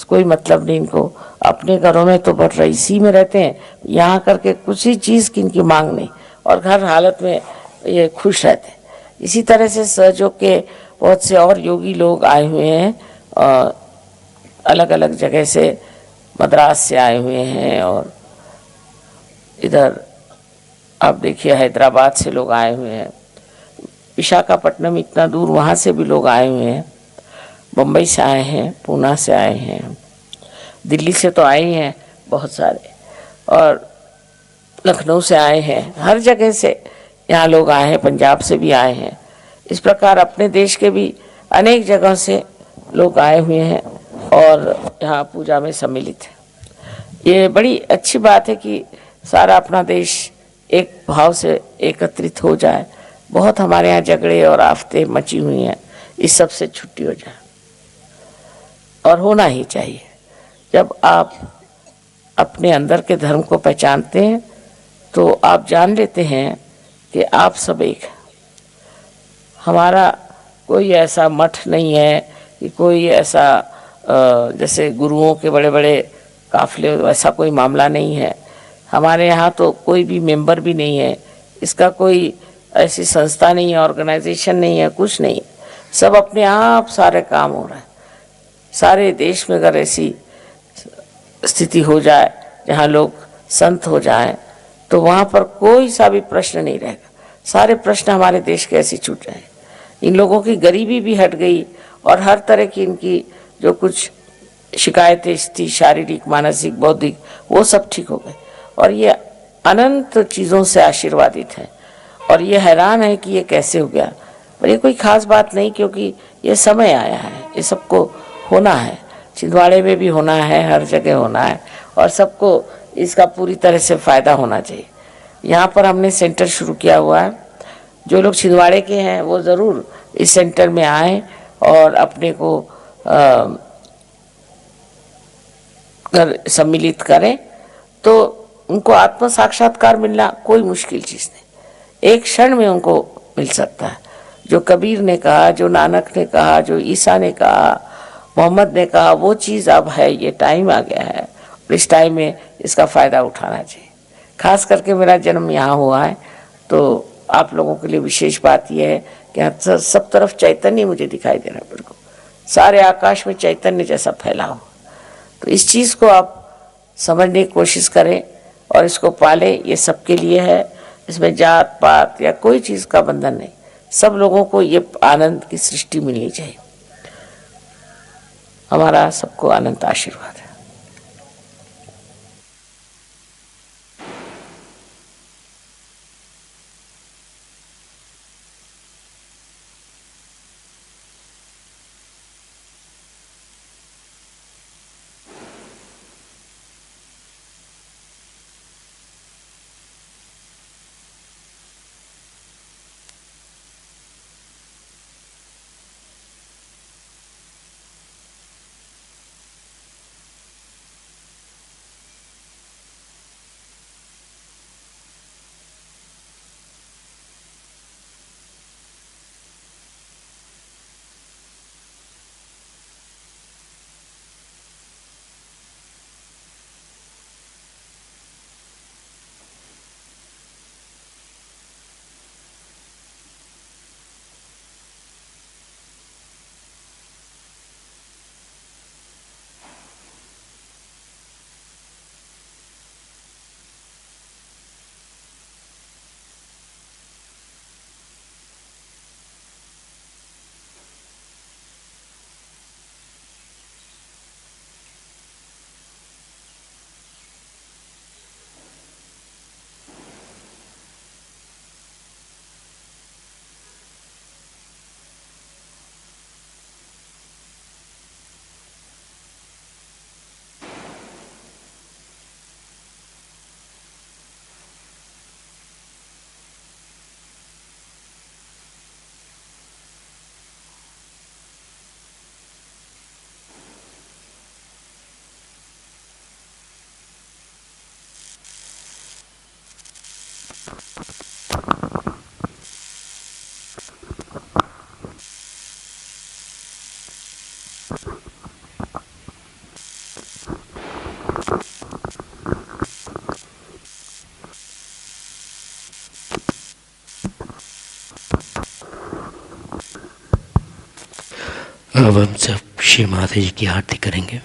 कोई मतलब नहीं इनको। अपने घरों में तो बहुत रईसी में रहते हैं, यहाँ करके कुछ ही चीज़ की इनकी मांग नहीं और हर हालत में ये खुश रहते हैं। इसी तरह से सहयोग के बहुत से और योगी लोग आए हुए हैं, अलग अलग जगह से, मद्रास से आए हुए हैं और इधर आप देखिए हैदराबाद से लोग आए हुए हैं, विशाखापट्टनम इतना दूर वहाँ से भी लोग आए हुए हैं, बम्बई से आए हैं, पूना से आए हैं, दिल्ली से तो आए हैं बहुत सारे, और लखनऊ से आए हैं, हर जगह से यहाँ लोग आए हैं, पंजाब से भी आए हैं। इस प्रकार अपने देश के भी अनेक जगह से लोग आए हुए हैं और यहाँ पूजा में सम्मिलित है। ये बड़ी अच्छी बात है कि सारा अपना देश एक भाव से एकत्रित हो जाए। बहुत हमारे यहाँ झगड़े और आफतें मची हुई हैं, इस सब से छुट्टी हो जाए और होना ही चाहिए। जब आप अपने अंदर के धर्म को पहचानते हैं तो आप जान लेते हैं कि आप सब एक हैं। हमारा कोई ऐसा मठ नहीं है कि कोई ऐसा जैसे गुरुओं के बड़े बड़े काफिले, वैसा कोई मामला नहीं है। हमारे यहाँ तो कोई भी मेंबर भी नहीं है, इसका कोई ऐसी संस्था नहीं है, ऑर्गेनाइजेशन नहीं है, कुछ नहीं। सब अपने आप सारे काम हो रहा है। सारे देश में अगर ऐसी स्थिति हो जाए जहाँ लोग संत हो जाएं तो वहाँ पर कोई सा भी प्रश्न नहीं रहेगा। सारे प्रश्न हमारे देश के ऐसे छूट जाए। इन लोगों की गरीबी भी हट गई और हर तरह की इनकी जो कुछ शिकायतें थी, शारीरिक, मानसिक, बौद्धिक, वो सब ठीक हो गए और ये अनंत चीज़ों से आशीर्वादित है। और ये हैरान है कि ये कैसे हो गया, पर ये कोई ख़ास बात नहीं, क्योंकि ये समय आया है, ये सबको होना है। छिंदवाड़े में भी होना है, हर जगह होना है और सबको इसका पूरी तरह से फ़ायदा होना चाहिए। यहाँ पर हमने सेंटर शुरू किया हुआ है। जो लोग छिंदवाड़े के हैं वो ज़रूर इस सेंटर में आए और अपने को सम्मिलित करें, तो उनको आत्म साक्षात्कार मिलना कोई मुश्किल चीज़ नहीं, एक क्षण में उनको मिल सकता है। जो कबीर ने कहा, जो नानक ने कहा, जो ईसा ने कहा, मोहम्मद ने कहा, वो चीज़ अब है, ये टाइम आ गया है और इस टाइम में इसका फ़ायदा उठाना चाहिए। खास करके मेरा जन्म यहाँ हुआ है, तो आप लोगों के लिए विशेष बात यह है कि सब तरफ चैतन्य मुझे दिखाई दे रहा है, बिल्कुल सारे आकाश में चैतन्य जैसा फैला हो। तो इस चीज़ को आप समझने की कोशिश करें और इसको पालें। ये सबके लिए है, इसमें जात पात या कोई चीज़ का बंधन नहीं, सब लोगों को ये आनंद की सृष्टि मिलनी चाहिए। हमारा सबको अनंत आशीर्वाद है। अब हम सब श्री माता जी की आरती करेंगे।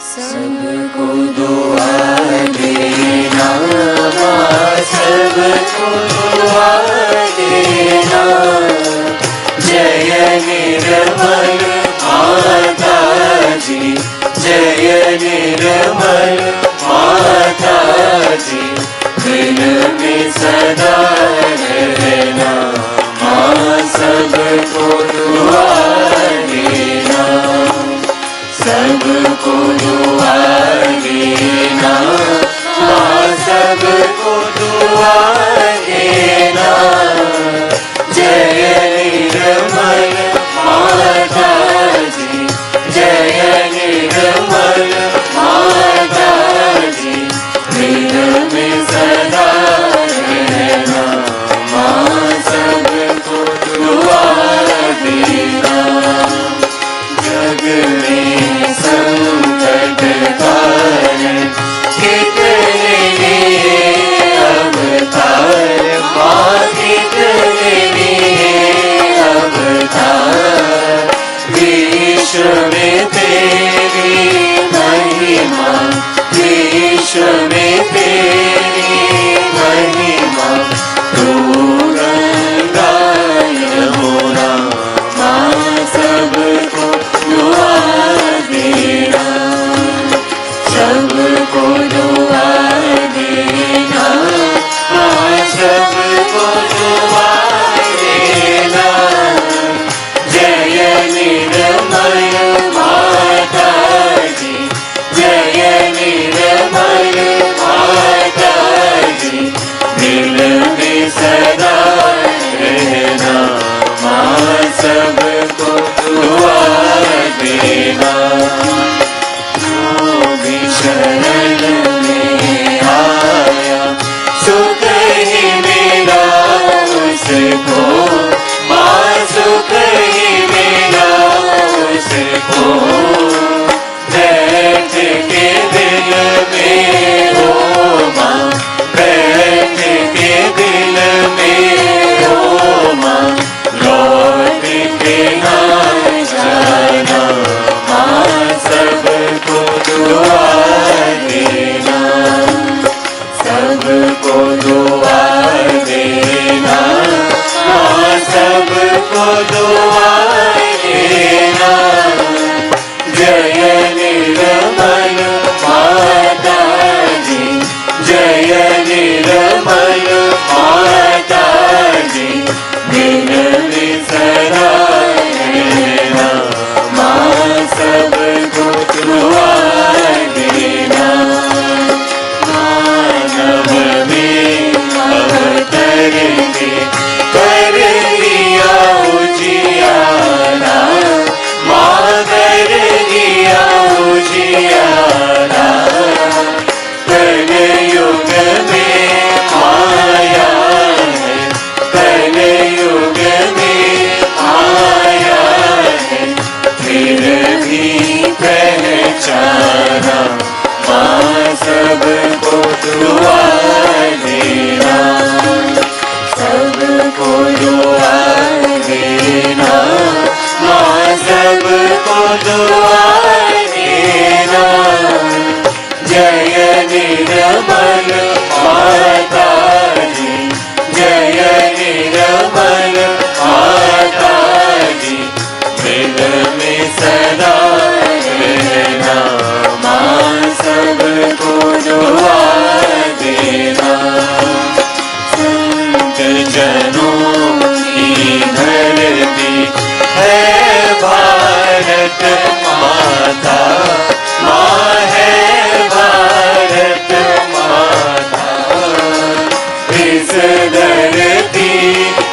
सबको दुआ देना। में सदा रहना, माँ सबको दुआ देना, सबको दुआ देना, माँ सबको दुआ देना। जय निर्मल माता जी, जय निर्मल माता जी, दिल में सदा रहना, माँ सबको दुआ देना। जग में संकट कारण कितने अवतार, माँ कितने अवतार, विश्व में तेरी महिमा, विश्व में तेरी महिमा, तू गंगा यमुना, माँ सबको दुआ देना, सबको दुआ देना, माँ सबको दुआ देना। जय निर्मल माता जी, जय निर्मल माता जी, दिल में सदा रहना, माँ सबको दुआ देना। जो भी शरण में आया सुख ही मिला उसको, माँ सुख ही मिला उसको। बैठ के दिल में हो माँ, बैठ के दिल में हो माँ, लौट के ना जाना, माँ सबको दुआ देना, सबको दुआ देना, माँ सबको दुआ देना। जय निर्मल माता जी, जय निर्मल माता जी, दिल में सदा रहना, माँ सबको दुआ देना। मानव में अवतर के कर दिया उजियारा, माँ कर दिया उजियारा। कल युग में आया है, कल युग में आया है, फिर भी पहचाना, माँ सबको दुआ देना, सबको दुआ देना, माँ सबको दुआ देना। जय निर्मल माता जी, जय निर्मल माता जी, दिल में सदा रहना, माँ सबको दुआ देना। संत जनों की धरती है भारत माता, माँ है भारत माता। इस धरती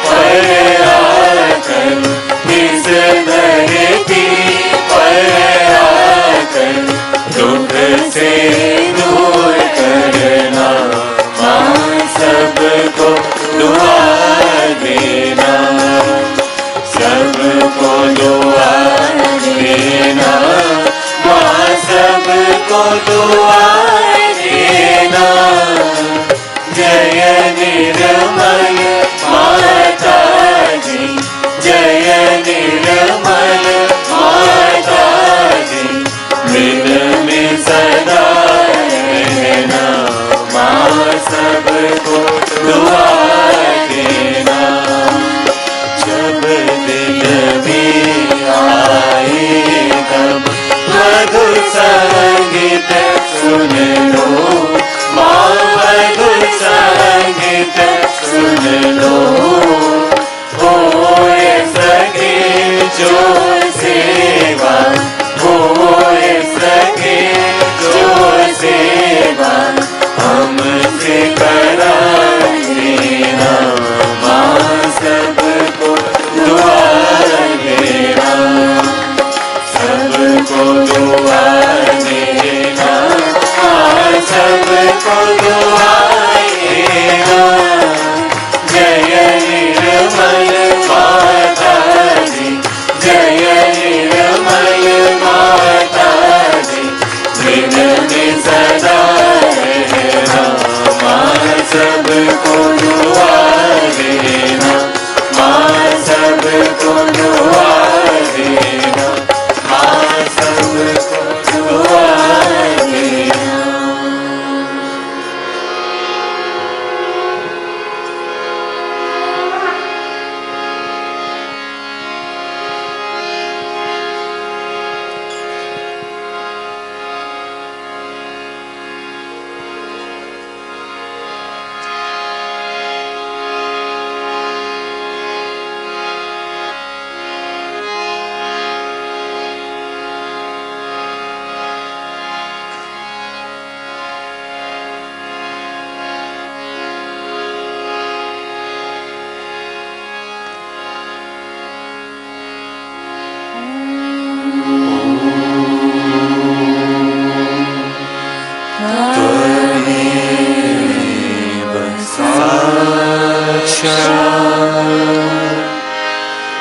पर आकर, इस धरती पर आकर, दुख से दूर करना, माँ सबको दुआ देना, सबको दुआ देना, माँ सबको दुआ देना। जय निर्मल माता जी, जय निर्मल माता जी, दिल में सदा रहना, माँ सबको दुआ देना। जब दिल में आए तब मधुर संगीत सुन लो, माँ मधुर संगीत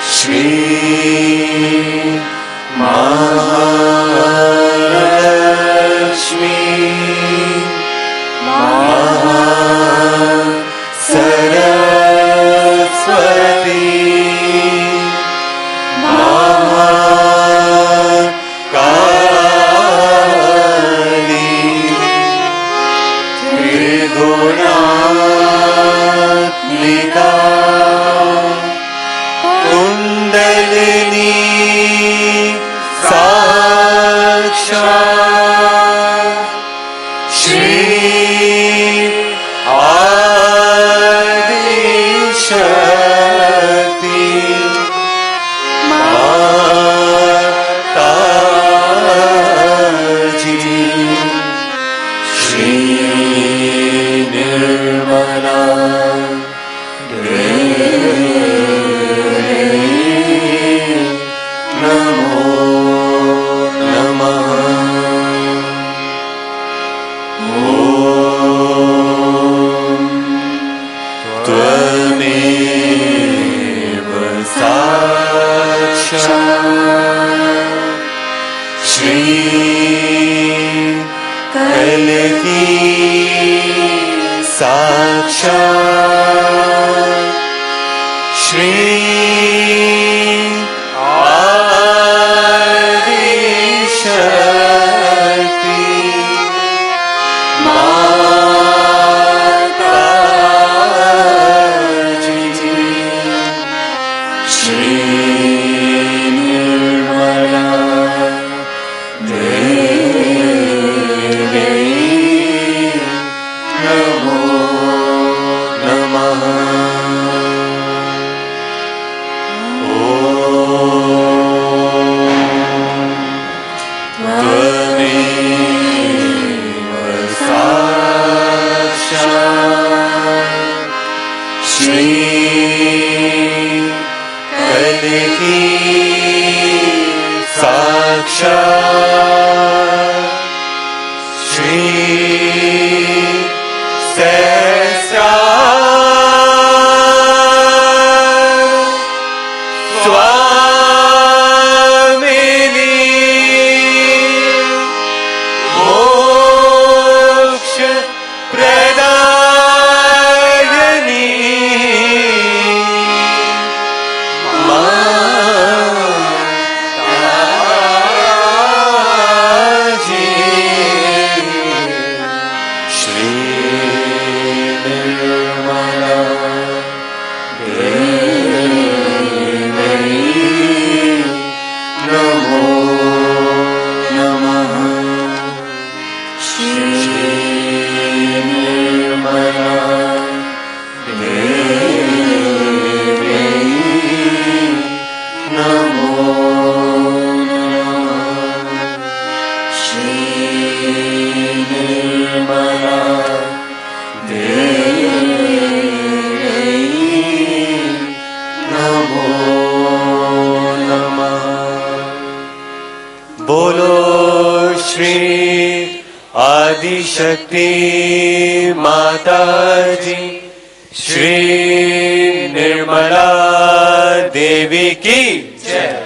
Shri Mahalakshmi Saraswati Mahakali Trigunaatmika Kundalini Sakshat Shri Adi Shakti Mataji Shri Nirmala Namo Namah Om Tvameva Sakshat Shri Kalki Sakshat Shri Adi Shakti Mataji Shri Nirmala Devi Namo Namah Tvameva Sakshat Shri Kalki Sakshat Shri Sahasrar Swamini Moksha Pradayani Mataji Shri Nirmala Devi Namo Namah Shri Nirmala Devi Namo Namah Shri Nirmala Devi Namo Namah Bolo Shri Adi Shakti Mataji Shri Nirmala Devi ki Jai.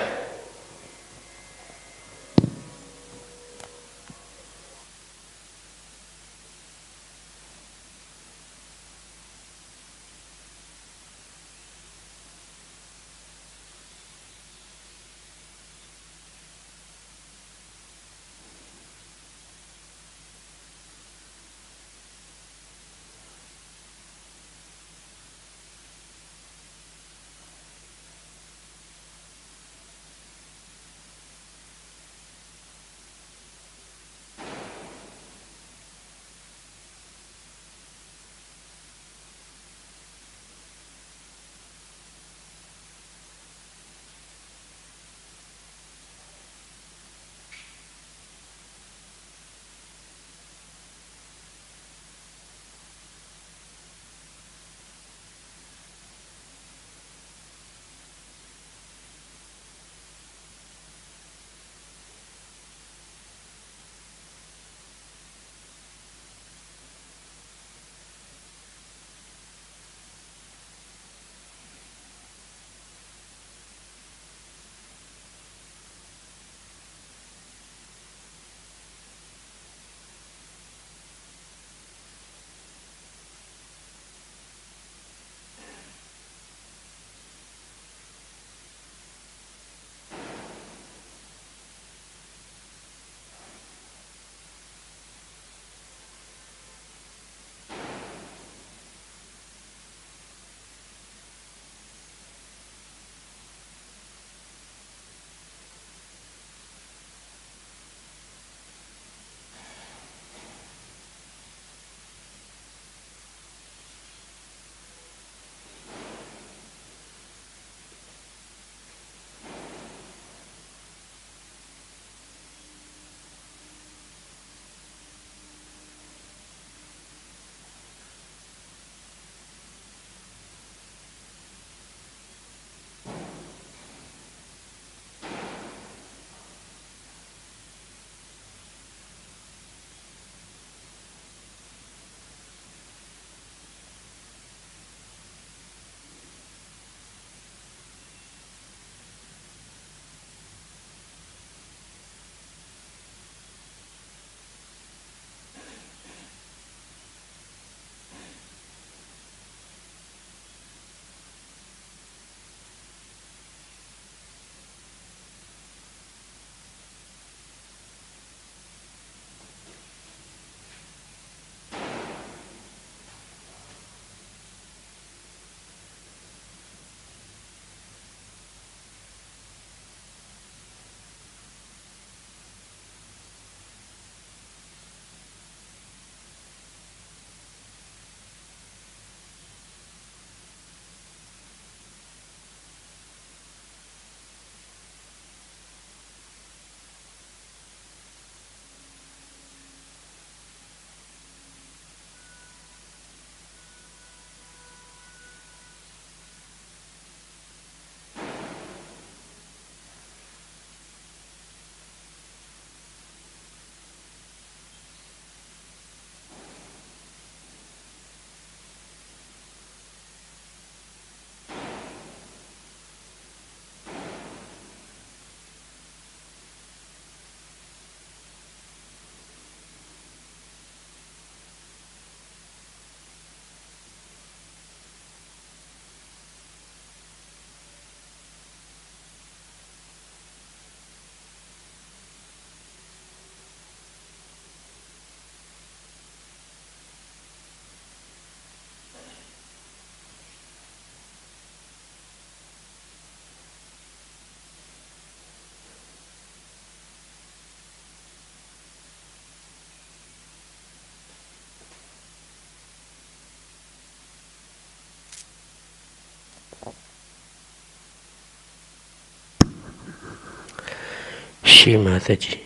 Shri Mata जी,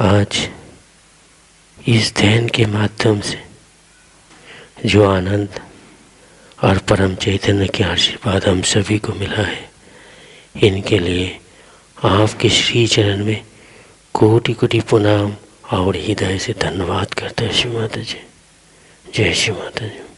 आज इस ध्यान के माध्यम से जो आनंद और परम चैतन्य के आशीर्वाद हम सभी को मिला है, इनके लिए आपके श्री चरण में कोटि कोटि प्रणाम और हृदय से धन्यवाद करते हैं श्री माता जी। जय श्री माता जी।